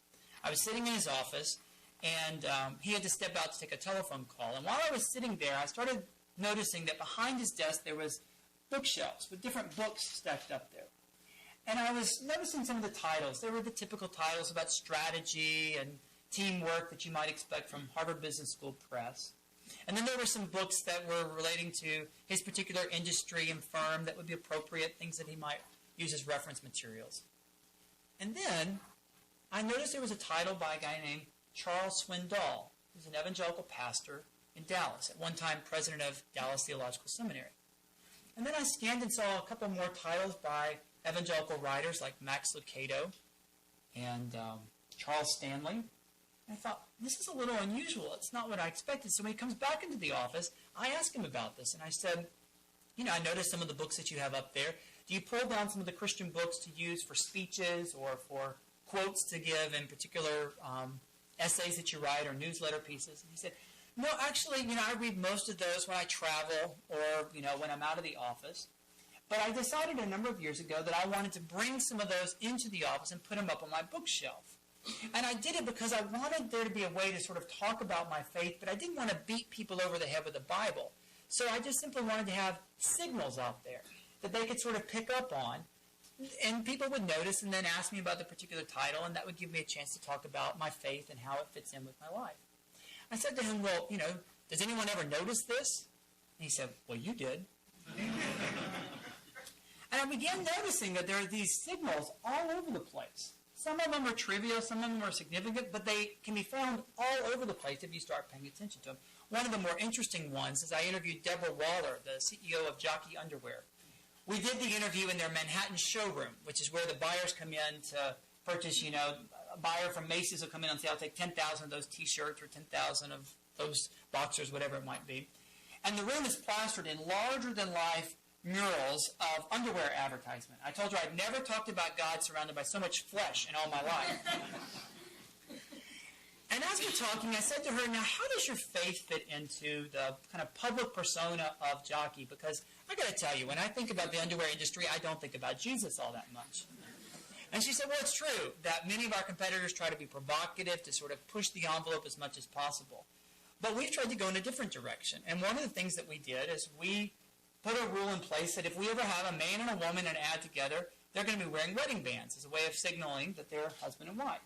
I was sitting in his office, and he had to step out to take a telephone call. And while I was sitting there, I started noticing that behind his desk there was bookshelves with different books stacked up there. And I was noticing some of the titles. They were the typical titles about strategy and teamwork that you might expect from Harvard Business School Press. And then there were some books that were relating to his particular industry and firm that would be appropriate, things that he might use as reference materials. And then I noticed there was a title by a guy named Charles Swindoll, who's an evangelical pastor in Dallas, at one time president of Dallas Theological Seminary. And then I scanned and saw a couple more titles by evangelical writers like Max Lucado and Charles Stanley. And I thought, this is a little unusual. It's not what I expected. So when he comes back into the office, I asked him about this. And I said, I noticed some of the books that you have up there. Do you pull down some of the Christian books to use for speeches or for quotes to give in particular essays that you write or newsletter pieces? And he said, no, actually, I read most of those when I travel or, when I'm out of the office. But I decided a number of years ago that I wanted to bring some of those into the office and put them up on my bookshelf. And I did it because I wanted there to be a way to sort of talk about my faith, but I didn't want to beat people over the head with the Bible. So I just simply wanted to have signals out there that they could sort of pick up on, and people would notice and then ask me about the particular title, and that would give me a chance to talk about my faith and how it fits in with my life. I said to him, well, does anyone ever notice this? And he said, well, you did. And I began noticing that there are these signals all over the place. Some of them are trivial, some of them are significant, but they can be found all over the place if you start paying attention to them. One of the more interesting ones is I interviewed Deborah Waller, the CEO of Jockey Underwear. We did the interview in their Manhattan showroom, which is where the buyers come in to purchase, a buyer from Macy's will come in and say, I'll take 10,000 of those T-shirts or 10,000 of those boxers, whatever it might be. And the room is plastered in larger-than-life murals of underwear advertisement. I told her I'd never talked about God surrounded by so much flesh in all my life. And as we're talking, I said to her, now how does your faith fit into the kind of public persona of Jockey? Because I got to tell you, when I think about the underwear industry, I don't think about Jesus all that much. And she said, well, it's true that many of our competitors try to be provocative to sort of push the envelope as much as possible. But we've tried to go in a different direction. And one of the things that we did is we put a rule in place that if we ever have a man and a woman in an ad together, they're going to be wearing wedding bands as a way of signaling that they're husband and wife.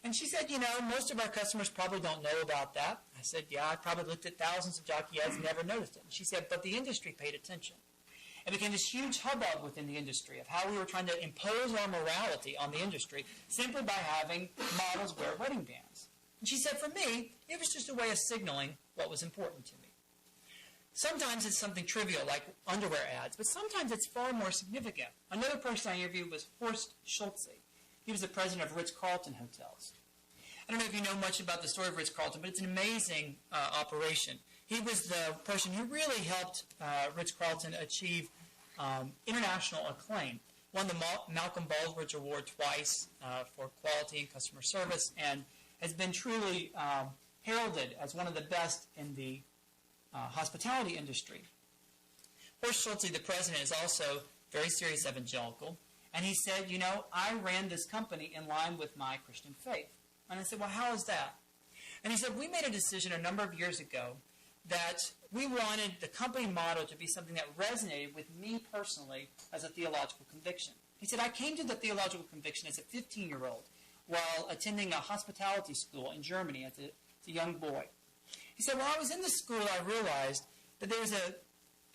And she said, most of our customers probably don't know about that. I said, yeah, I probably looked at thousands of Jockey ads and never noticed it. And she said, but the industry paid attention. It became this huge hubbub within the industry of how we were trying to impose our morality on the industry simply by having models wear wedding bands. And she said, for me, it was just a way of signaling what was important to me. Sometimes it's something trivial like underwear ads, but sometimes it's far more significant. Another person I interviewed was Horst Schulze. He was the president of Ritz-Carlton Hotels. I don't know if you know much about the story of Ritz-Carlton, but it's an amazing operation. He was the person who really helped Ritz-Carlton achieve international acclaim. Won the Malcolm Baldrige Award twice for quality and customer service, and has been truly heralded as one of the best in the hospitality industry. Horst Schulze, the president, is also very serious evangelical, and he said, I ran this company in line with my Christian faith. And I said, well, how is that? And he said, we made a decision a number of years ago that we wanted the company motto to be something that resonated with me personally as a theological conviction. He said, I came to the theological conviction as a 15-year-old while attending a hospitality school in Germany as a young boy. He said, while I was in the school, I realized that there was a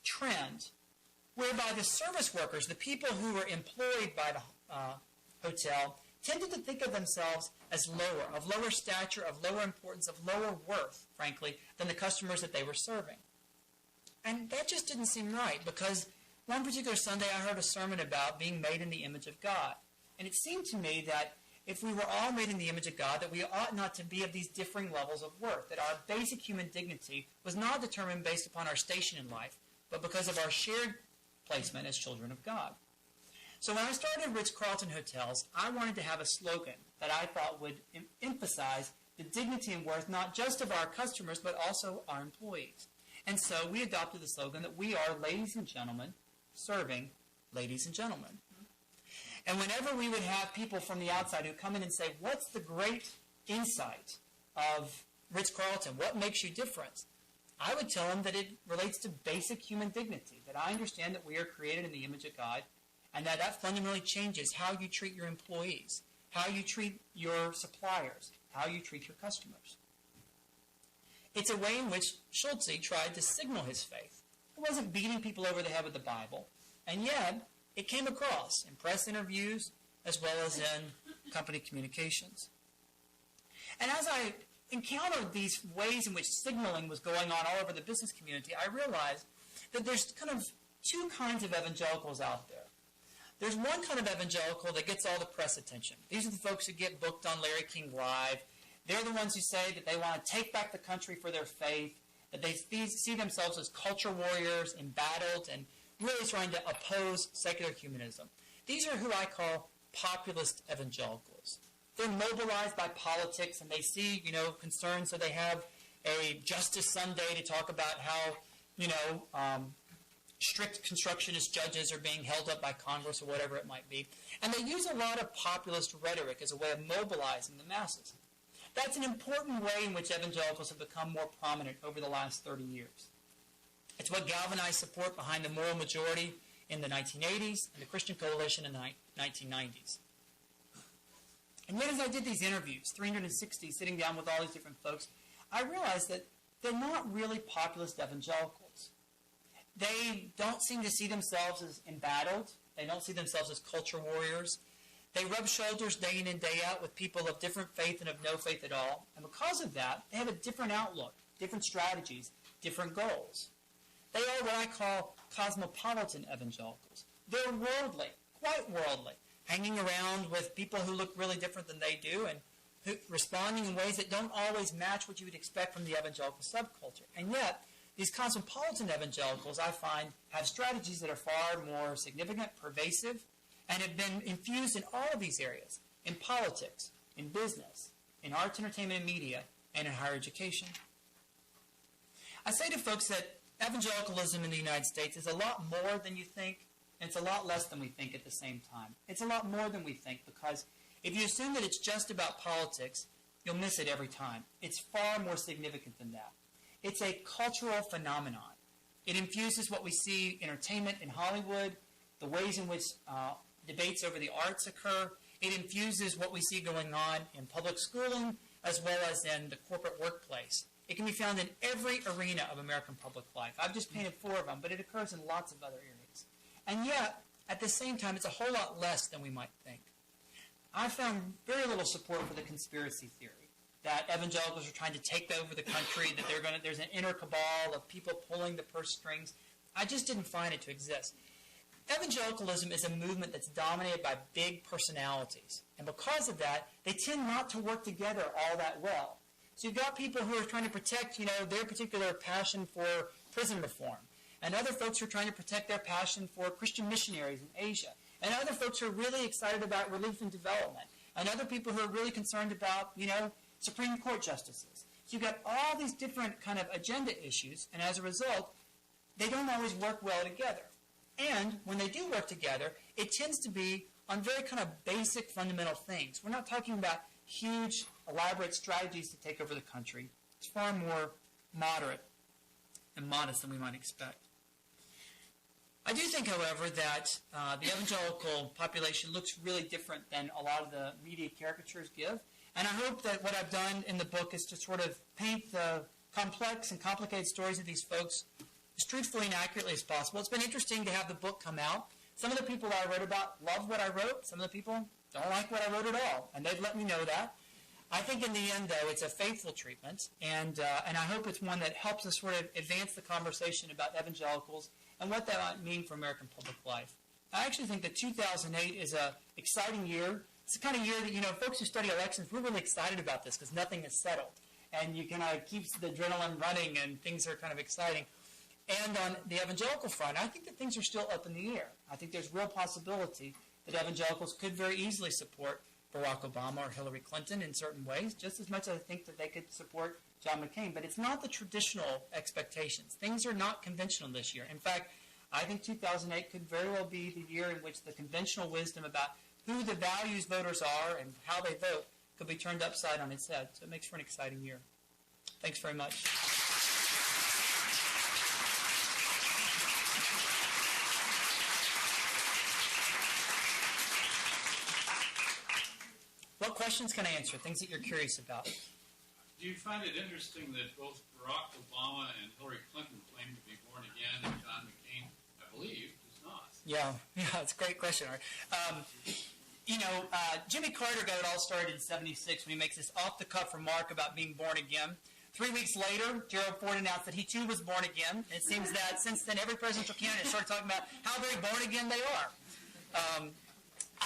trend whereby the service workers, the people who were employed by the hotel, tended to think of themselves as lower, of lower stature, of lower importance, of lower worth, frankly, than the customers that they were serving. And that just didn't seem right, because one particular Sunday I heard a sermon about being made in the image of God. And it seemed to me that if we were all made in the image of God, that we ought not to be of these differing levels of worth, that our basic human dignity was not determined based upon our station in life, but because of our shared placement as children of God. So when I started Ritz-Carlton Hotels, I wanted to have a slogan that I thought would emphasize the dignity and worth not just of our customers, but also our employees. And so we adopted the slogan that we are ladies and gentlemen serving ladies and gentlemen. And whenever we would have people from the outside who come in and say, what's the great insight of Ritz-Carlton? What makes you different? I would tell them that it relates to basic human dignity, that I understand that we are created in the image of God, and that fundamentally changes how you treat your employees, how you treat your suppliers, how you treat your customers. It's a way in which Schulze tried to signal his faith. He wasn't beating people over the head with the Bible, and yet it came across in press interviews as well as in company communications. And as I encountered these ways in which signaling was going on all over the business community, I realized that there's kind of two kinds of evangelicals out there. There's one kind of evangelical that gets all the press attention. These are the folks who get booked on Larry King Live. They're the ones who say that they want to take back the country for their faith, that they see themselves as culture warriors, embattled, and really trying to oppose secular humanism. These are who I call populist evangelicals. They're mobilized by politics, and they see, concerns, so they have a Justice Sunday to talk about how, strict constructionist judges are being held up by Congress or whatever it might be. And they use a lot of populist rhetoric as a way of mobilizing the masses. That's an important way in which evangelicals have become more prominent over the last 30 years. It's what galvanized support behind the moral majority in the 1980s and the Christian Coalition in the 1990s. And yet as I did these interviews, 360, sitting down with all these different folks, I realized that they're not really populist evangelicals. They don't seem to see themselves as embattled. They don't see themselves as culture warriors. They rub shoulders day in and day out with people of different faith and of no faith at all. And because of that, they have a different outlook, different strategies, different goals. They are what I call cosmopolitan evangelicals. They're worldly, quite worldly, hanging around with people who look really different than they do and responding in ways that don't always match what you would expect from the evangelical subculture. And yet, these cosmopolitan evangelicals, I find, have strategies that are far more significant, pervasive, and have been infused in all of these areas, in politics, in business, in arts, entertainment, and media, and in higher education. I say to folks that evangelicalism in the United States is a lot more than you think, and it's a lot less than we think at the same time. It's a lot more than we think because if you assume that it's just about politics, you'll miss it every time. It's far more significant than that. It's a cultural phenomenon. It infuses what we see in entertainment in Hollywood, the ways in which debates over the arts occur. It infuses what we see going on in public schooling as well as in the corporate workplace. It can be found in every arena of American public life. I've just painted 4 of them, but it occurs in lots of other areas. And yet, at the same time, it's a whole lot less than we might think. I found very little support for the conspiracy theory that evangelicals are trying to take over the country, that there's an inner cabal of people pulling the purse strings. I just didn't find it to exist. Evangelicalism is a movement that's dominated by big personalities. And because of that, they tend not to work together all that well. So you've got people who are trying to protect, their particular passion for prison reform. And other folks who are trying to protect their passion for Christian missionaries in Asia. And other folks who are really excited about relief and development. And other people who are really concerned about, Supreme Court justices. So you've got all these different kind of agenda issues, and as a result, they don't always work well together. And when they do work together, it tends to be on very kind of basic, fundamental things. We're not talking about huge, elaborate strategies to take over the country. It's far more moderate and modest than we might expect. I do think, however, that the evangelical population looks really different than a lot of the media caricatures give. And I hope that what I've done in the book is to sort of paint the complex and complicated stories of these folks as truthfully and accurately as possible. It's been interesting to have the book come out. Some of the people that I wrote about love what I wrote. Some of the people don't like what I wrote at all. And they've let me know that. I think in the end, though, it's a faithful treatment. And I hope it's one that helps us sort of advance the conversation about evangelicals and what that might mean for American public life. I actually think that 2008 is an exciting year. It's the kind of year that, folks who study elections, we're really excited about this because nothing is settled. And you kind of keeps the adrenaline running and things are kind of exciting. And on the evangelical front, I think that things are still up in the air. I think there's real possibility that evangelicals could very easily support Barack Obama or Hillary Clinton in certain ways, just as much as I think that they could support John McCain. But it's not the traditional expectations. Things are not conventional this year. In fact, I think 2008 could very well be the year in which the conventional wisdom about who the values voters are and how they vote could be turned upside on its head. So it makes for an exciting year. Thanks very much. What questions can I answer? Things that you're curious about.
Do you find it interesting that both Barack Obama and Hillary Clinton claim to be born again, and John McCain, I believe, is not?
Yeah, it's a great question, Art. Jimmy Carter got it all started in '76 when he makes this off-the-cuff remark about being born again. 3 weeks later, Gerald Ford announced that he too was born again. And it seems that since then, every presidential candidate started talking about how very born again they are.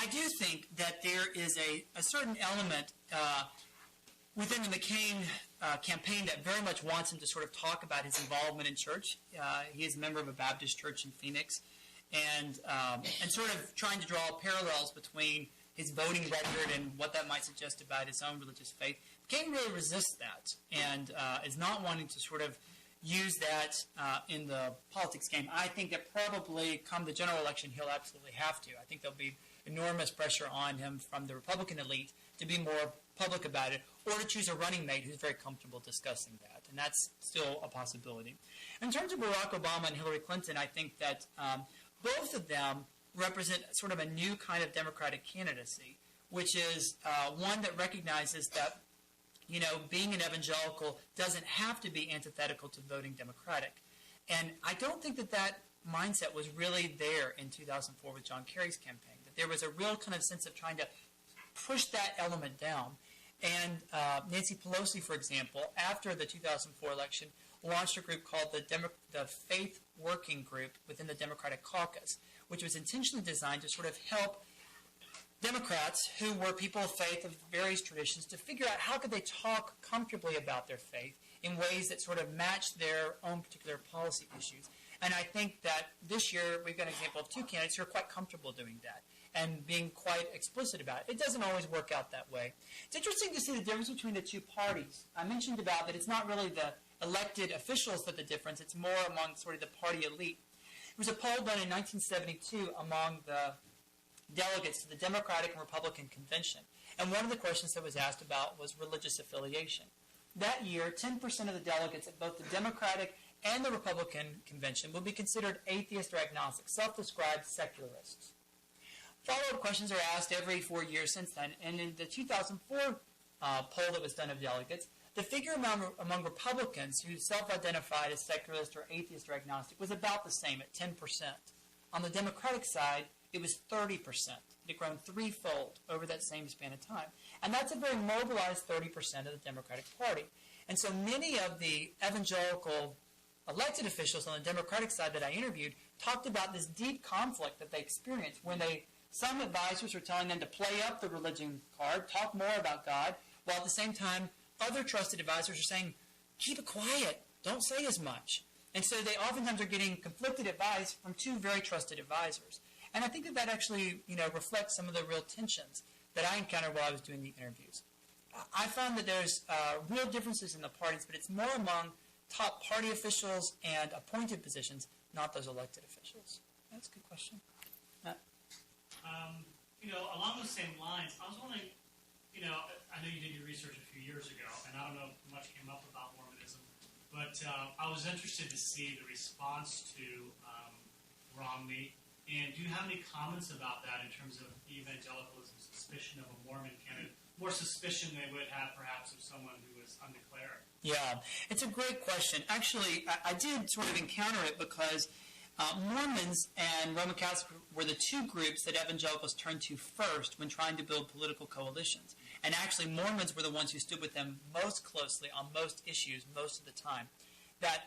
I do think that there is a certain element within the McCain campaign that very much wants him to sort of talk about his involvement in church. He is a member of a Baptist church in Phoenix, and sort of trying to draw parallels between his voting record and what that might suggest about his own religious faith. McCain really resists that and is not wanting to sort of use that in the politics game. I think that probably come the general election, he'll absolutely have to. I think there'll be enormous pressure on him from the Republican elite to be more public about it, or to choose a running mate who's very comfortable discussing that. And that's still a possibility. In terms of Barack Obama and Hillary Clinton, I think that both of them represent sort of a new kind of Democratic candidacy, which is one that recognizes that being an evangelical doesn't have to be antithetical to voting Democratic. And I don't think that mindset was really there in 2004 with John Kerry's campaign, that there was a real kind of sense of trying to push that element down. And Nancy Pelosi, for example, after the 2004 election, launched a group called the Faith Working Group within the Democratic Caucus, which was intentionally designed to sort of help Democrats who were people of faith of various traditions to figure out how could they talk comfortably about their faith in ways that sort of matched their own particular policy issues. And I think that this year we've got an example of two candidates who are quite comfortable doing that and being quite explicit about it. It doesn't always work out that way. It's interesting to see the difference between the two parties. I mentioned about that it's not really the elected officials that the difference, it's more among sort of the party elite. There was a poll done in 1972 among the delegates to the Democratic and Republican convention. And one of the questions that was asked about was religious affiliation. That year, 10% of the delegates at both the Democratic and the Republican convention will be considered atheist or agnostic, self-described secularists. Follow-up questions are asked every 4 years since then, and in the 2004 poll that was done of delegates, the figure among Republicans who self-identified as secularist or atheist or agnostic was about the same at 10%. On the Democratic side, it was 30%. It had grown threefold over that same span of time. And that's a very mobilized 30% of the Democratic Party. And so many of the evangelical elected officials on the Democratic side that I interviewed talked about this deep conflict that they experienced when some advisors were telling them to play up the religion card, talk more about God, while at the same time other trusted advisors are saying, keep it quiet, don't say as much. And so they oftentimes are getting conflicted advice from two very trusted advisors. And I think that actually, reflects some of the real tensions that I encountered while I was doing the interviews. I found that there's real differences in the parties, but it's more among top party officials and appointed positions, not those elected officials. That's a good question.
Along those same lines, I was wondering, I know you did your research a few years ago, and I don't know if much came up about Mormonism, but I was interested to see the response to Romney. And do you have any comments about that in terms of evangelicalism's suspicion of a Mormon candidate? More suspicion they would have perhaps of someone who was undeclared?
Yeah, it's a great question. Actually, I did sort of encounter it because Mormons and Roman Catholics were the two groups that evangelicals turned to first when trying to build political coalitions. And actually, Mormons were the ones who stood with them most closely on most issues most of the time. That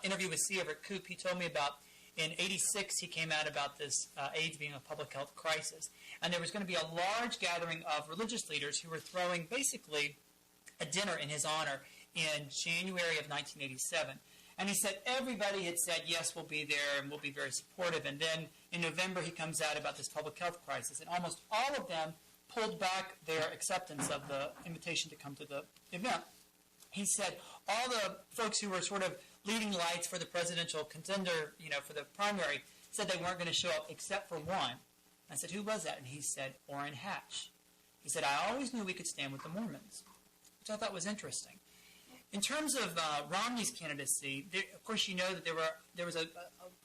interview with C. Everett Koop, he told me about in '86, he came out about this AIDS being a public health crisis. And there was going to be a large gathering of religious leaders who were throwing basically a dinner in his honor in January of 1987. And he said everybody had said, yes, we'll be there and we'll be very supportive. And then in November, he comes out about this public health crisis. And almost all of them pulled back their acceptance of the invitation to come to the event. He said all the folks who were sort of leading lights for the presidential contender, for the primary, said they weren't going to show up except for one. I said, who was that? And he said, Orrin Hatch. He said, I always knew we could stand with the Mormons, which I thought was interesting. In terms of Romney's candidacy, of course, you know that there was a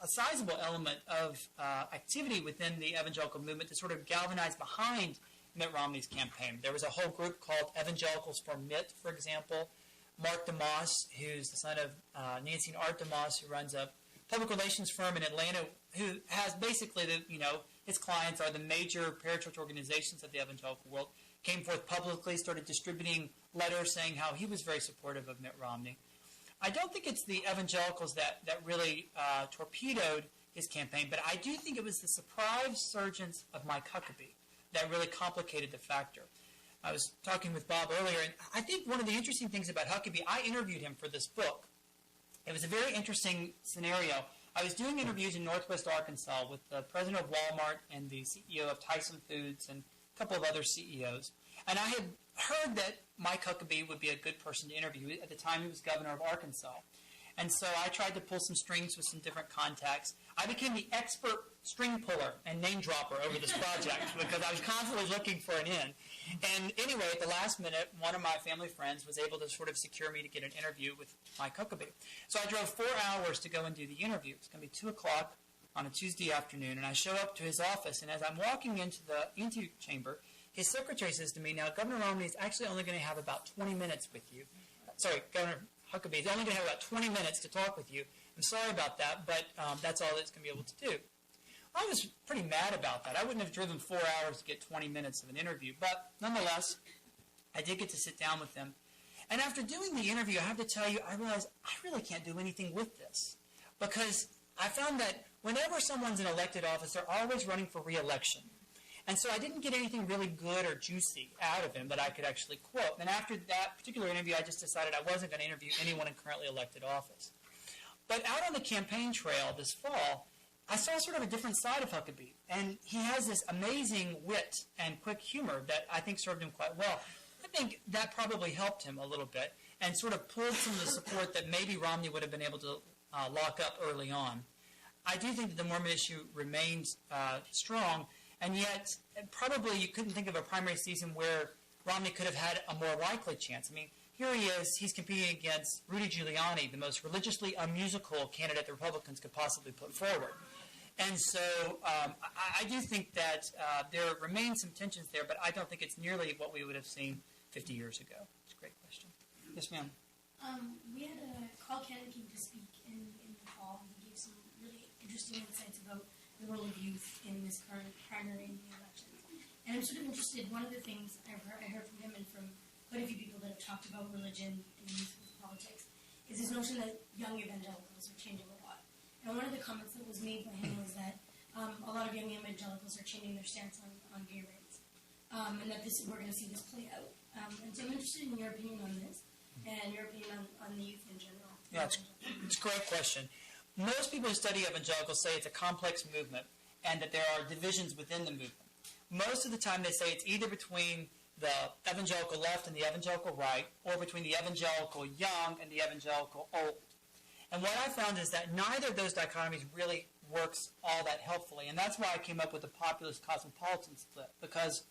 sizable element of activity within the evangelical movement to sort of galvanize behind Mitt Romney's campaign. There was a whole group called Evangelicals for Mitt, for example. Mark DeMoss, who's the son of Nancy and Art DeMoss, who runs a public relations firm in Atlanta, who has basically, his clients are the major parachurch organizations of the evangelical world, came forth publicly, started distributing letters saying how he was very supportive of Mitt Romney. I don't think it's the evangelicals that really torpedoed his campaign, but I do think it was the surprise resurgence of Mike Huckabee that really complicated the factor. I was talking with Bob earlier, and I think one of the interesting things about Huckabee, I interviewed him for this book. It was a very interesting scenario. I was doing interviews in Northwest Arkansas with the president of Walmart and the CEO of Tyson Foods and a couple of other CEOs. And I had heard that Mike Huckabee would be a good person to interview. At the time, he was governor of Arkansas. And so I tried to pull some strings with some different contacts. I became the expert string puller and name dropper over this project because I was constantly looking for an in. And anyway, at the last minute, one of my family friends was able to sort of secure me to get an interview with Mike Huckabee. So I drove 4 hours to go and do the interview. It's going to be 2 o'clock on a Tuesday afternoon, and I show up to his office, and as I'm walking into the interview chamber, his secretary says to me, now, Governor Romney is actually only going to have about 20 minutes with you. Sorry, Governor Huckabee is only going to have about 20 minutes to talk with you. I'm sorry about that, but that's all it's going to be able to do. I was pretty mad about that. I wouldn't have driven 4 hours to get 20 minutes of an interview, but nonetheless, I did get to sit down with them. And after doing the interview, I have to tell you, I realized I really can't do anything with this, because I found that whenever someone's in elected office, they're always running for re-election. And so I didn't get anything really good or juicy out of him that I could actually quote. And after that particular interview, I just decided I wasn't going to interview anyone in currently elected office. But out on the campaign trail this fall, I saw sort of a different side of Huckabee. And he has this amazing wit and quick humor that I think served him quite well. I think that probably helped him a little bit and sort of pulled some of the support that maybe Romney would have been able to lock up early on. I do think that the Mormon issue remains strong, and yet probably you couldn't think of a primary season where Romney could have had a more likely chance. I mean, here he is, he's competing against Rudy Giuliani, the most religiously unmusical candidate the Republicans could possibly put forward. And so I do think that there remain some tensions there, but I don't think it's nearly what we would have seen 50 years ago. It's a great question. Yes, ma'am.
We had Carl Cannon came to speak in the fall, and he gave some really interesting insights about the role of youth in this current primary in the elections. And I'm sort of interested, one of the things I heard from him and from quite a few people that have talked about religion and youth with politics is this notion that young evangelicals are changing a lot. And one of the comments that was made by him was that a lot of young evangelicals are changing their stance on gay rights, and that we're going to see this play out. And so I'm interested in your opinion on this and your opinion on the youth in general.
Yeah, it's a great question. Most people who study evangelicals say it's a complex movement and that there are divisions within the movement. Most of the time they say it's either between the evangelical left and the evangelical right, or between the evangelical young and the evangelical old. And what I found is that neither of those dichotomies really works all that helpfully. And that's why I came up with the populist cosmopolitan split, because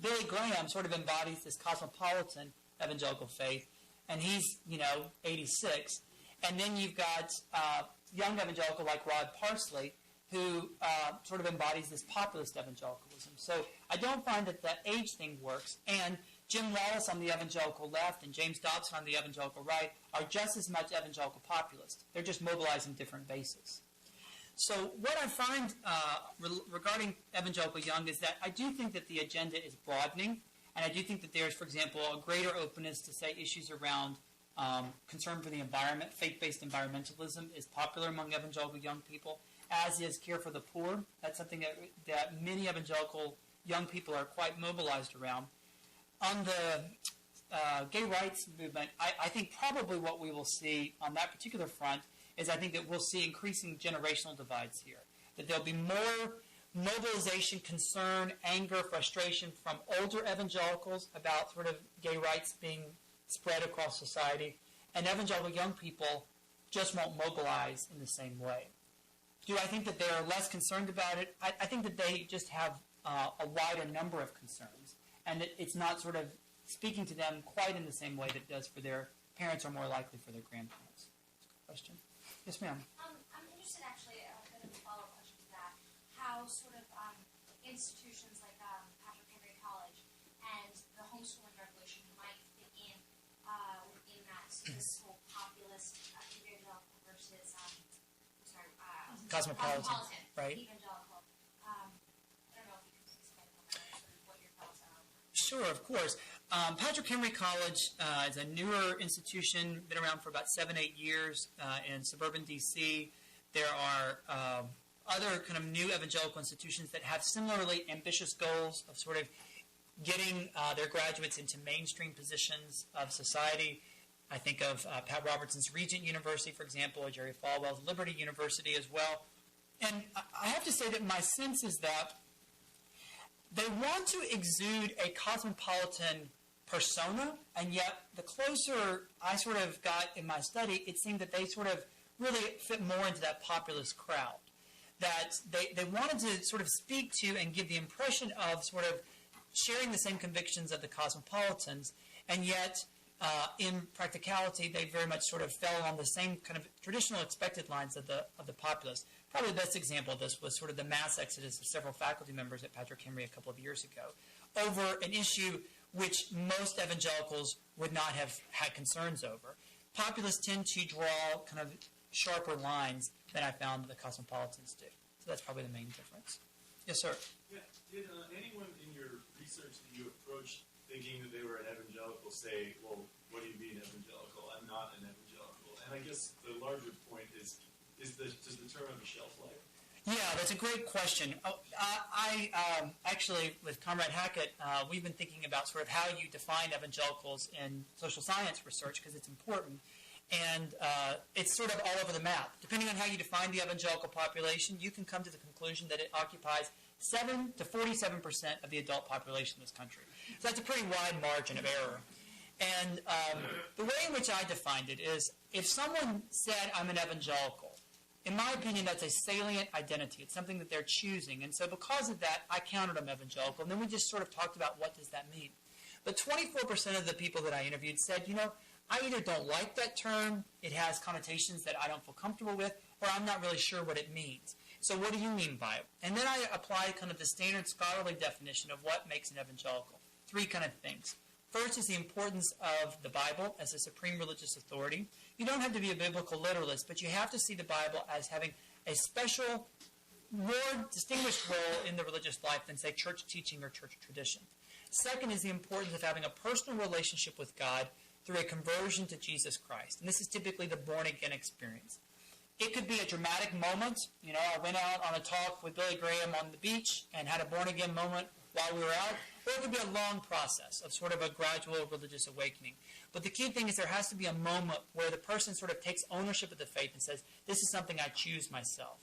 Billy Graham sort of embodies this cosmopolitan evangelical faith, and he's, 86. And then you've got young evangelical like Rod Parsley, who sort of embodies this populist evangelicalism. So I don't find that the age thing works. And Jim Wallace on the evangelical left and James Dobson on the evangelical right are just as much evangelical populist. They're just mobilizing different bases. So what I find regarding evangelical young is that I do think that the agenda is broadening, and I do think that there's, for example, a greater openness to, say, issues around concern for the environment. Faith-based environmentalism is popular among evangelical young people, as is care for the poor. That's something that many evangelical young people are quite mobilized around. On the gay rights movement, I think probably what we will see on that particular front is I think that we'll see increasing generational divides here. That there'll be more mobilization, concern, anger, frustration from older evangelicals about sort of gay rights being spread across society, and evangelical young people just won't mobilize in the same way. Do I think that they're less concerned about it? I think that they just have a wider number of concerns, and that it's not sort of speaking to them quite in the same way that it does for their parents or more likely for their grandparents. Question? Yes, ma'am.
I'm interested, actually, a bit of a follow-up question to that, how sort of institutions like Patrick Henry College and the homeschooling revolution might fit in within that this whole populist evangelical versus
Cosmopolitan, right?
Evangelical. I don't know if you can expand on that, sort of what your thoughts are.
Sure, of course. Patrick Henry College is a newer institution, been around for about 7-8 years in suburban D.C. There are other kind of new evangelical institutions that have similarly ambitious goals of sort of getting their graduates into mainstream positions of society. I think of Pat Robertson's Regent University, for example, or Jerry Falwell's Liberty University as well. And I have to say that my sense is that they want to exude a cosmopolitan persona, and yet the closer I sort of got in my study, it seemed that they sort of really fit more into that populist crowd. That they wanted to sort of speak to and give the impression of sort of sharing the same convictions of the cosmopolitans, and yet in practicality, they very much sort of fell on the same kind of traditional expected lines of the populists. Probably the best example of this was sort of the mass exodus of several faculty members at Patrick Henry a couple of years ago. over an issue which most evangelicals would not have had concerns over. Populists tend to draw kind of sharper lines than I found the cosmopolitans do. So that's probably the main difference. Yes, sir.
Yeah. Did anyone in your research that you approached thinking that they were an evangelical say, well, what do you mean evangelical? I'm not an evangelical. And I guess the larger point is does the term have a shelf life?
Yeah, that's a great question. I actually, with Comrade Hackett, we've been thinking about sort of how you define evangelicals in social science research because it's important. And it's sort of all over the map. Depending on how you define the evangelical population, you can come to the conclusion that it occupies 7 to 47% of the adult population in this country. So that's a pretty wide margin of error. And the way in which I defined it is if someone said, I'm an evangelical, in my opinion, that's a salient identity. It's something that they're choosing. And so because of that, I counted them evangelical. And then we just sort of talked about what does that mean. But 24% of the people that I interviewed said, I either don't like that term, it has connotations that I don't feel comfortable with, or I'm not really sure what it means. So what do you mean by it? And then I applied kind of the standard scholarly definition of what makes an evangelical. 3 kind of things. First is the importance of the Bible as a supreme religious authority. You don't have to be a biblical literalist, but you have to see the Bible as having a special, more distinguished role in the religious life than, say, church teaching or church tradition. Second is the importance of having a personal relationship with God through a conversion to Jesus Christ. And this is typically the born-again experience. It could be a dramatic moment. I went out on a talk with Billy Graham on the beach and had a born-again moment while we were out. Or it could be a long process of sort of a gradual religious awakening. But the key thing is there has to be a moment where the person sort of takes ownership of the faith and says, this is something I choose myself.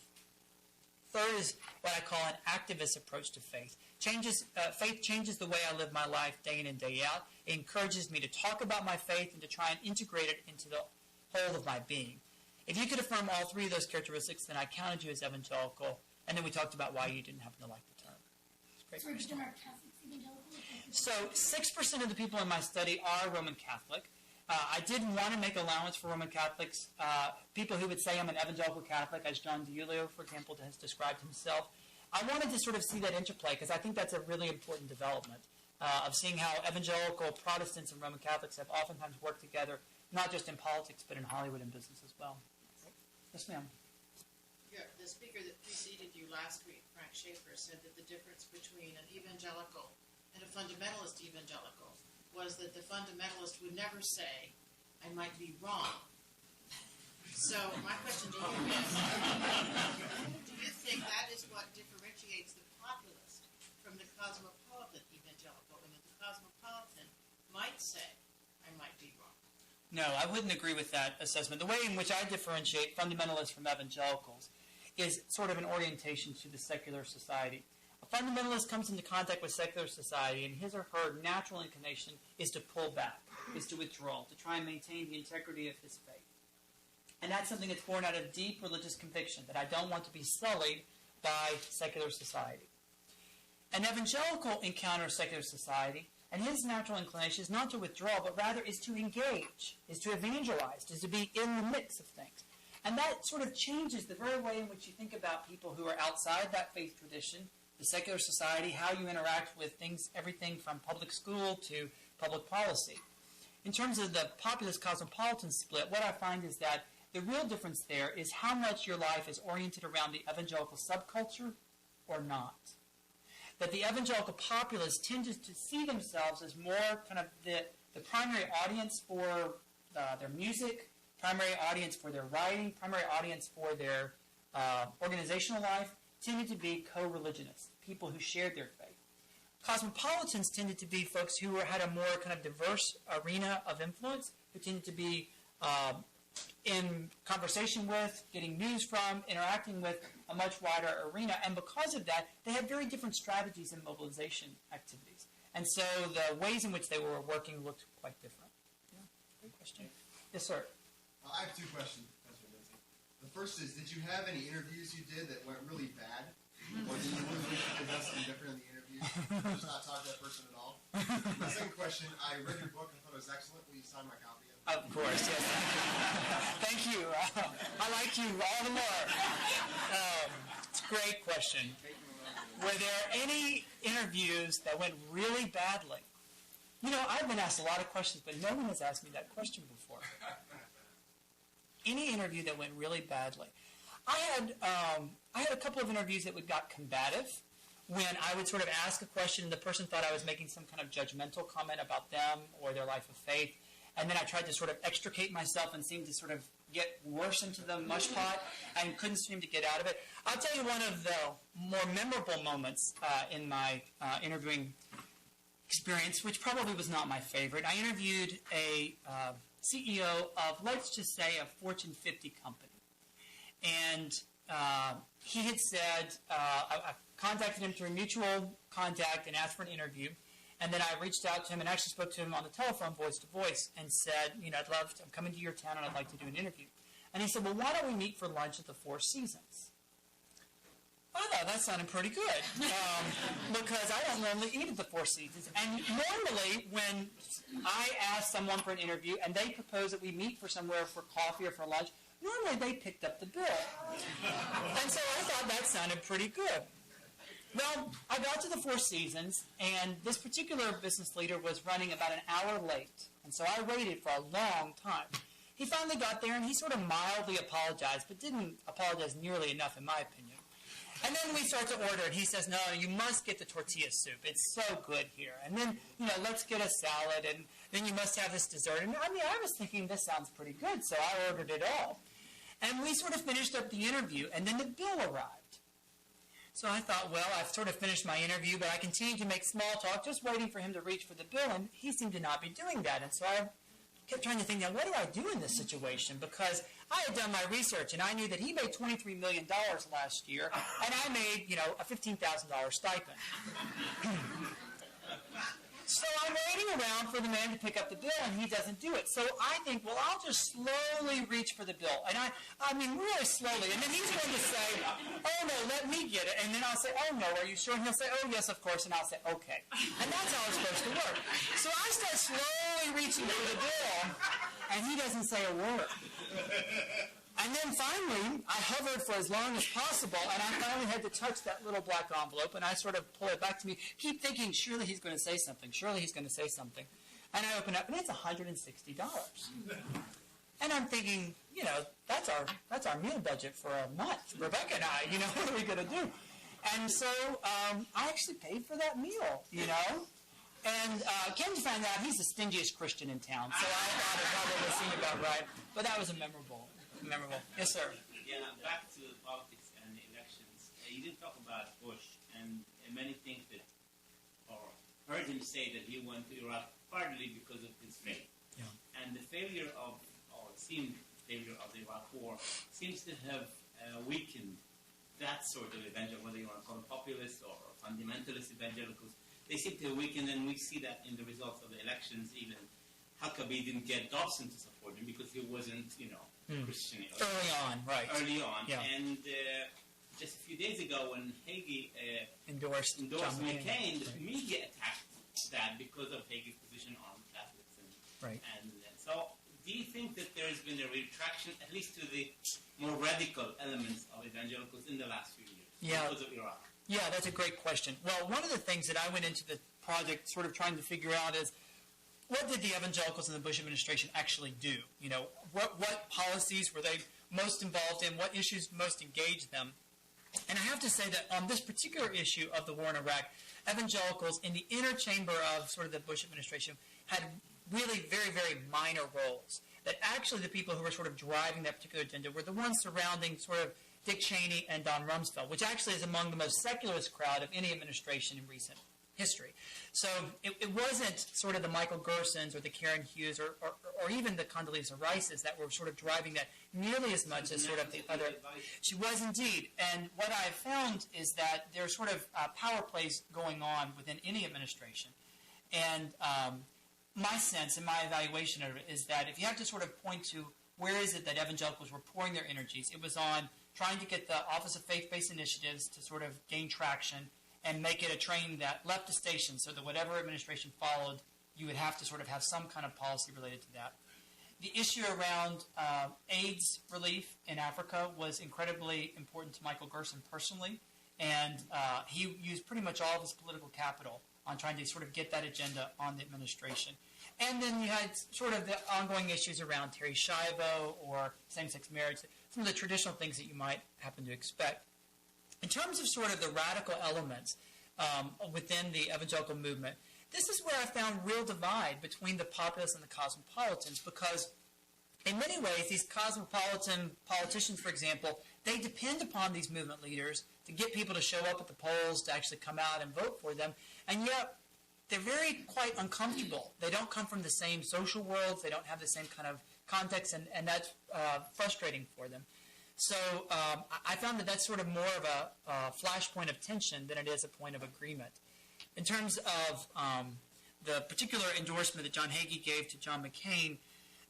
Third is what I call an activist approach to faith. Faith changes the way I live my life day in and day out. It encourages me to talk about my faith and to try and integrate it into the whole of my being. If you could affirm all 3 of those characteristics, then I counted you as evangelical, and then we talked about why you didn't happen to like the term. Great question. So 6% of the people in my study are Roman Catholic. I did want to make allowance for Roman Catholics, people who would say I'm an evangelical Catholic, as John DiIulio, for example, has described himself. I wanted to sort of see that interplay because I think that's a really important development of seeing how evangelical Protestants and Roman Catholics have oftentimes worked together, not just in politics, but in Hollywood and business as well. Yes, ma'am.
Yeah, the speaker that preceded you last week, Frank Schaeffer, said that the difference between an evangelical and a fundamentalist evangelical was that the fundamentalist would never say, I might be wrong. So my question to you is, do you think that is what differentiates the populist from the cosmopolitan evangelical, and that the cosmopolitan might say, I might be wrong?
No, I wouldn't agree with that assessment. The way in which I differentiate fundamentalists from evangelicals is sort of an orientation to the secular society. A fundamentalist comes into contact with secular society, and his or her natural inclination is to pull back, is to withdraw, to try and maintain the integrity of his faith. And that's something that's born out of deep religious conviction, that I don't want to be sullied by secular society. An evangelical encounters secular society, and his natural inclination is not to withdraw, but rather is to engage, is to evangelize, is to be in the mix of things. And that sort of changes the very way in which you think about people who are outside that faith tradition, the secular society, how you interact with things, everything from public school to public policy. In terms of the populist cosmopolitan split, what I find is that the real difference there is how much your life is oriented around the evangelical subculture or not. That the evangelical populists tend to see themselves as more kind of the primary audience for their music, primary audience for their writing, primary audience for their organizational life, tended to be co-religionists, people who shared their faith. Cosmopolitans tended to be folks who had a more kind of diverse arena of influence, who tended to be in conversation with, getting news from, interacting with a much wider arena. And because of that, they had very different strategies and mobilization activities. And so the ways in which they were working looked quite different. Yeah, great question. Yes, sir.
I have 2 questions, Professor Lindsay. The first is, did you have any interviews you did that went really bad? Or did you wish you could have something different in the interview? Just not talk to that person at all? The second question, I read your book. I thought it was excellent. Will you sign my copy of it?
Of course, yes. Thank you. I like you all the more. It's a great question. Were there any interviews that went really badly. You know, I've been asked a lot of questions, but no one has asked me that question before. Any interview that went really badly. I had a couple of interviews that got combative when I would sort of ask a question and the person thought I was making some kind of judgmental comment about them or their life of faith. And then I tried to sort of extricate myself and seemed to sort of get worse into the mush pot and couldn't seem to get out of it. I'll tell you one of the more memorable moments in my interviewing experience, which probably was not my favorite. I interviewed a CEO of, let's just say, a Fortune 50 company. And he had said, I contacted him through a mutual contact and asked for an interview. And then I reached out to him and actually spoke to him on the telephone, voice to voice, and said, you know, I'm coming to your town and I'd like to do an interview. And he said, well, why don't we meet for lunch at the Four Seasons? I thought that sounded pretty good because I don't normally eat at the Four Seasons. And normally when I ask someone for an interview and they propose that we meet for somewhere for coffee or for lunch, normally they picked up the bill. And so I thought that sounded pretty good. Well, I got to the Four Seasons, and this particular business leader was running about an hour late. And so I waited for a long time. He finally got there, and he sort of mildly apologized, but didn't apologize nearly enough, in my opinion. And then we start to order, and he says, no, you must get the tortilla soup. It's so good here. And then, you know, let's get a salad, and then you must have this dessert. And I mean, I was thinking this sounds pretty good, so I ordered it all. And we sort of finished up the interview, and then the bill arrived. So I thought, well, I've sort of finished my interview, but I continued to make small talk, just waiting for him to reach for the bill, and he seemed to not be doing that. And so I kept trying to think, now, what do I do in this situation? Because I had done my research, and I knew that he made $23 million last year, and I made, you know, a $15,000 stipend. So I'm waiting around for the man to pick up the bill, and he doesn't do it. So I think, well, I'll just slowly reach for the bill. And I mean, really slowly. And then he's going to say, oh, no, let me get it. And then I'll say, oh, no, are you sure? And he'll say, oh, yes, of course. And I'll say, okay. And that's how it's supposed to work. So I start slowly reaching for the bill, and he doesn't say a word. And then finally, I hovered for as long as possible, and I finally had to touch that little black envelope, and I sort of pull it back to me, keep thinking, surely he's going to say something, surely he's going to say something. And I open up, and it's $160. And I'm thinking, you know, that's our meal budget for a month. Rebecca and I, you know, what are we going to do? And so I actually paid for that meal, you know. And came to find out he's the stingiest Christian in town, so I thought it probably seemed about right. But that was memorable. Yes, sir.
Yeah, back to politics and elections. You didn't talk about Bush, and many think that, or heard him say that he went to Iraq partly because of his faith.
Yeah.
And the failure of, or it seemed failure of the Iraq War, seems to have weakened that sort of evangelical, whether you want to call them populist or fundamentalist evangelicals. They seem to have weakened, and we see that in the results of the elections. Even Huckabee didn't get Dobson to support him because he wasn't, you know, Christian.
Early on, right.
Early on.
Yeah.
And just a few days ago when Hagee
endorsed
McCain, the media attacked that because of Hagee's position on Catholics.
Right.
And so do you think that there has been a retraction, at least to the more radical elements of evangelicals in the last few years because of Iraq?
Yeah, that's a great question. Well, one of the things that I went into the project sort of trying to figure out is, what did the evangelicals in the Bush administration actually do? You know, what policies were they most involved in? What issues most engaged them? And I have to say that on this particular issue of the war in Iraq, evangelicals in the inner chamber of sort of the Bush administration had really very, very minor roles. That actually the people who were sort of driving that particular agenda were the ones surrounding sort of Dick Cheney and Don Rumsfeld, which actually is among the most secularist crowd of any administration in recent history. So it wasn't sort of the Michael Gersons or the Karen Hughes or even the Condoleezza Rices that were sort of driving that nearly as much as sort of the other. She was indeed. And what I found is that there's sort of power plays going on within any administration. And my sense and my evaluation of it is that if you have to sort of point to where is it that evangelicals were pouring their energies, it was on trying to get the Office of Faith-Based Initiatives to sort of gain traction and make it a train that left the station so that whatever administration followed, you would have to sort of have some kind of policy related to that. The issue around AIDS relief in Africa was incredibly important to Michael Gerson personally, and he used pretty much all of his political capital on trying to sort of get that agenda on the administration. And then you had sort of the ongoing issues around Terri Schiavo or same-sex marriage, some of the traditional things that you might happen to expect. In terms of sort of the radical elements within the evangelical movement, this is where I found real divide between the populists and the cosmopolitans, because in many ways, these cosmopolitan politicians, for example, they depend upon these movement leaders to get people to show up at the polls, to actually come out and vote for them, and yet they're very quite uncomfortable. They don't come from the same social worlds, they don't have the same kind of context, and that's frustrating for them. So I found that that's sort of more of a flashpoint of tension than it is a point of agreement. In terms of the particular endorsement that John Hagee gave to John McCain,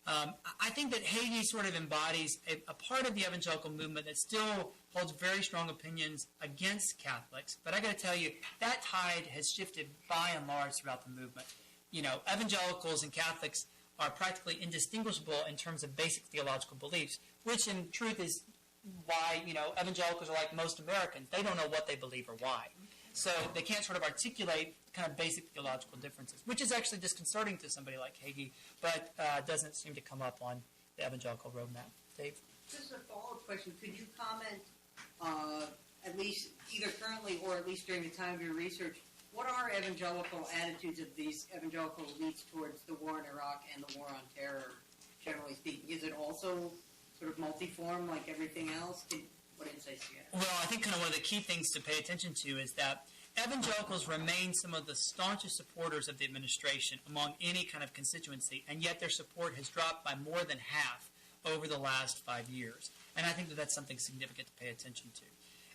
I think that Hagee sort of embodies a part of the evangelical movement that still holds very strong opinions against Catholics. But I got to tell you, that tide has shifted by and large throughout the movement. You know, evangelicals and Catholics are practically indistinguishable in terms of basic theological beliefs, which in truth is why, you know, evangelicals are like most Americans. They don't know what they believe or why. So they can't sort of articulate kind of basic theological differences, which is actually disconcerting to somebody like Hagee, but doesn't seem to come up on the evangelical roadmap. Dave?
Just a follow-up question. Could you comment, at least either currently or at least during the time of your research, what are evangelical attitudes of these evangelical elites towards the war in Iraq and the war on terror, generally speaking? Is it also sort of multiform like everything else? What insights do you have?
Well, I think kind of one of the key things to pay attention to is that evangelicals remain some of the staunchest supporters of the administration among any kind of constituency, and yet their support has dropped by more than half over the last 5 years. And I think that that's something significant to pay attention to.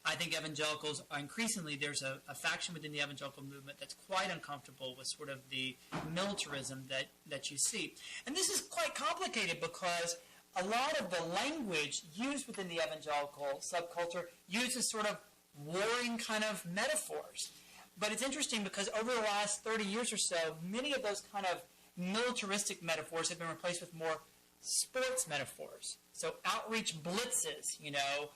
I think evangelicals are increasingly, there's a faction within the evangelical movement that's quite uncomfortable with sort of the militarism that you see. And this is quite complicated because a lot of the language used within the evangelical subculture uses sort of warring kind of metaphors. But it's interesting because over the last 30 years or so, many of those kind of militaristic metaphors have been replaced with more sports metaphors. So outreach blitzes, you know,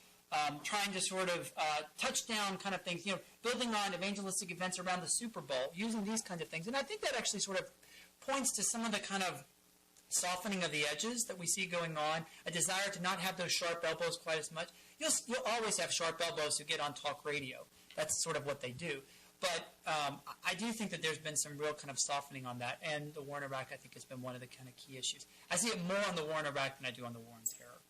trying to sort of touchdown kind of things, you know, building on evangelistic events around the Super Bowl, using these kinds of things. And I think that actually sort of points to some of the kind of softening of the edges that we see going on, a desire to not have those sharp elbows quite as much. You'll always have sharp elbows who get on talk radio. That's sort of what they do. But I do think that there's been some real kind of softening on that, and the war in Iraq, I think, has been one of the kind of key issues. I see it more on the war in Iraq than I do on the war on terror.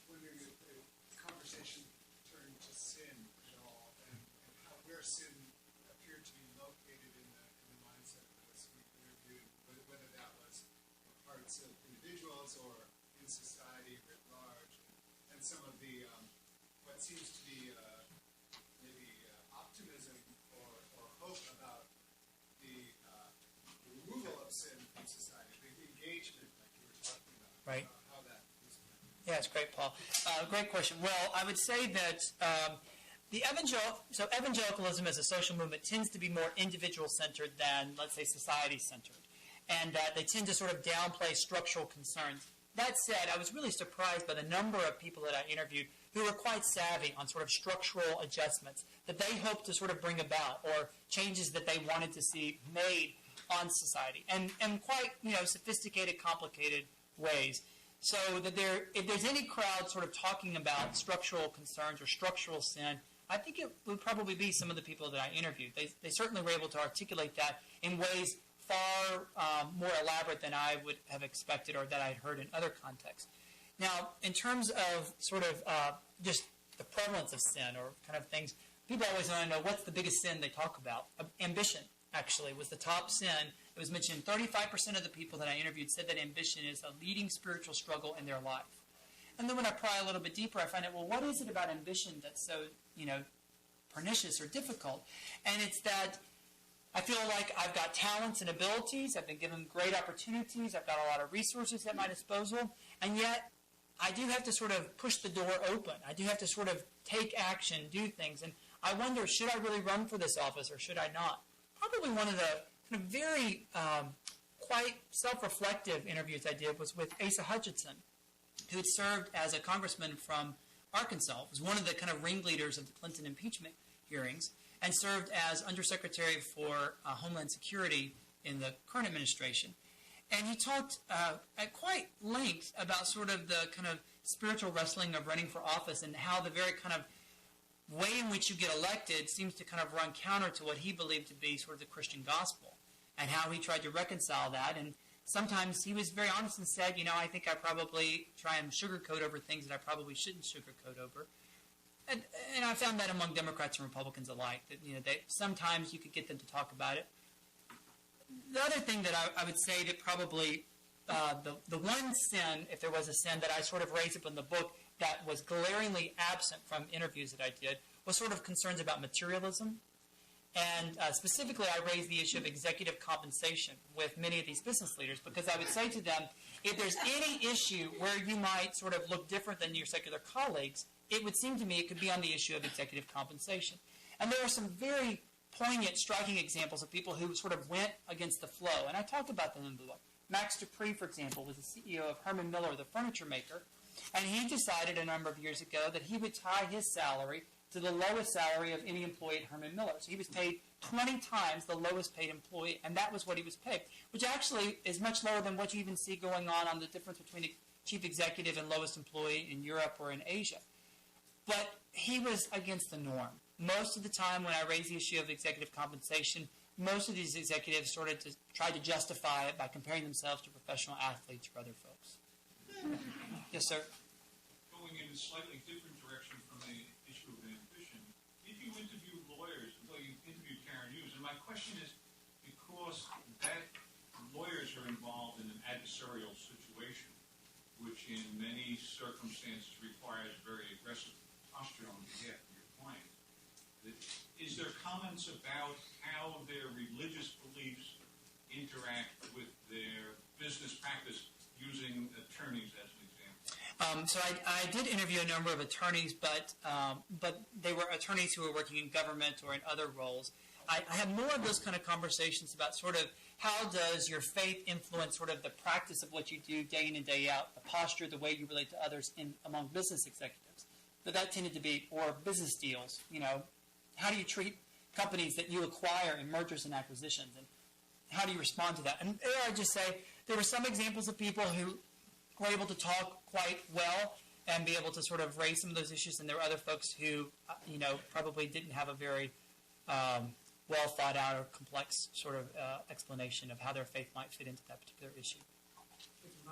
Wondering if the conversation turned to sin at all, and how, where sin appeared to be located in the mindset of those we interviewed, whether that was parts of individuals or in society writ large, and some of the what seems to be maybe optimism or hope about the removal of sin from society, the engagement like you were talking about.
Right.
How that is.
Yeah, it's great, Paul. Great question. Well, I would say that evangelicalism as a social movement tends to be more individual-centered than, let's say, society-centered. And they tend to sort of downplay structural concerns. That said, I was really surprised by the number of people that I interviewed who were quite savvy on sort of structural adjustments that they hoped to sort of bring about, or changes that they wanted to see made on society, and quite, you know, sophisticated, complicated ways. So that if there's any crowd sort of talking about structural concerns or structural sin, I think it would probably be some of the people that I interviewed. They certainly were able to articulate that in ways far more elaborate than I would have expected or that I'd heard in other contexts. Now, in terms of sort of just the prevalence of sin or kind of things, people always want to know what's the biggest sin they talk about. Ambition, actually, was the top sin. It was mentioned 35% of the people that I interviewed said that ambition is a leading spiritual struggle in their life. And then when I pry a little bit deeper, I find out, well, what is it about ambition that's so, you know, pernicious or difficult? And it's that I feel like I've got talents and abilities. I've been given great opportunities. I've got a lot of resources at my disposal. And yet, I do have to sort of push the door open. I do have to sort of take action, do things. And I wonder, should I really run for this office or should I not? Probably one of the kind of very quite self-reflective interviews I did was with Asa Hutchinson, who had served as a congressman from Arkansas, was one of the kind of ringleaders of the Clinton impeachment hearings, and served as Undersecretary for Homeland Security in the current administration. And he talked at quite length about sort of the kind of spiritual wrestling of running for office and how the very kind of way in which you get elected seems to kind of run counter to what he believed to be sort of the Christian gospel, and how he tried to reconcile that. And sometimes he was very honest and said, I think I probably try and sugarcoat over things that I probably shouldn't sugarcoat over. And I found that among Democrats and Republicans alike, that sometimes you could get them to talk about it. The other thing that I would say that probably the one sin, if there was a sin that I sort of raised up in the book that was glaringly absent from interviews that I did, was sort of concerns about materialism. And specifically, I raised the issue of executive compensation with many of these business leaders, because I would say to them, if there's any issue where you might sort of look different than your secular colleagues, it would seem to me it could be on the issue of executive compensation. And there are some very poignant, striking examples of people who sort of went against the flow. And I talked about them in the book. Max Dupree, for example, was the CEO of Herman Miller, the furniture maker, and he decided a number of years ago that he would tie his salary to the lowest salary of any employee at Herman Miller. So he was paid 20 times the lowest paid employee, and that was what he was paid, which actually is much lower than what you even see going on the difference between a chief executive and lowest employee in Europe or in Asia. But he was against the norm. Most of the time when I raised the issue of executive compensation, most of these executives sort of tried to justify it by comparing themselves to professional athletes or other folks. Yes, sir?
Going in a slightly different direction from the issue of ambition, if you interview lawyers, well, you interviewed Karen Hughes, and my question is, because that lawyers are involved in an adversarial situation, which in many circumstances requires very aggressive posture on behalf of your client, is there comments about how their religious beliefs interact with their business practice, using attorneys as an example?
So I did interview a number of attorneys, but they were attorneys who were working in government or in other roles. I had more of those kind of conversations about sort of how does your faith influence sort of the practice of what you do day in and day out, the posture, the way you relate to others among business executives. But that tended to be, or business deals, how do you treat companies that you acquire in mergers and acquisitions, and how do you respond to that? And there I just say there were some examples of people who were able to talk quite well and be able to sort of raise some of those issues, and there were other folks who, probably didn't have a very well thought out or complex sort of explanation of how their faith might fit into that particular issue.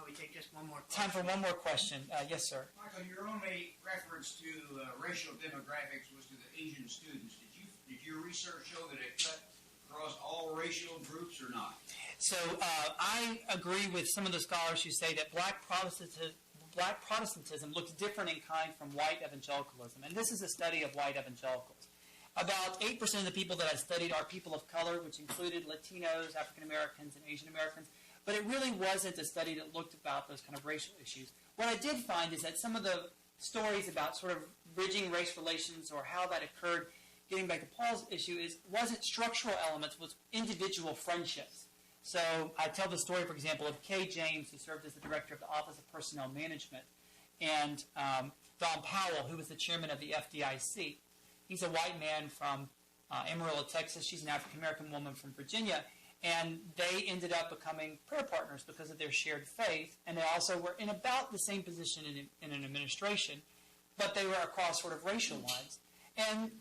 We take just one more
Time for one more question. Yes, sir.
Michael, your only reference to racial demographics was to the Asian students. Did your research show that it cut across all racial groups or not?
So I agree with some of the scholars who say that black Protestantism looks different in kind from white evangelicalism. And this is a study of white evangelicals. About 8% of the people that I studied are people of color, which included Latinos, African Americans, and Asian Americans. But it really wasn't a study that looked about those kind of racial issues. What I did find is that some of the stories about sort of bridging race relations or how that occurred, getting back to Paul's issue, wasn't structural elements, was individual friendships. So I tell the story, for example, of Kay James, who served as the director of the Office of Personnel Management, and Don Powell, who was the chairman of the FDIC. He's a white man from Amarillo, Texas. She's an African-American woman from Virginia. And they ended up becoming prayer partners because of their shared faith. And they also were in about the same position in an administration, but they were across sort of racial lines. And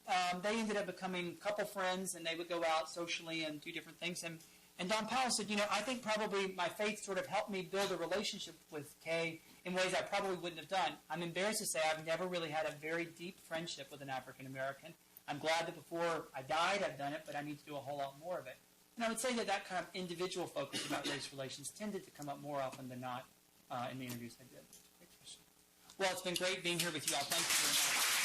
they ended up becoming couple friends, and they would go out socially and do different things. And Don Powell said, I think probably my faith sort of helped me build a relationship with Kay in ways I probably wouldn't have done. I'm embarrassed to say I've never really had a very deep friendship with an African American. I'm glad that before I died I've done it, but I need to do a whole lot more of it. And I would say that kind of individual focus about race relations tended to come up more often than not in the interviews I did. Great question. Well, it's been great being here with you all. Thank you very much.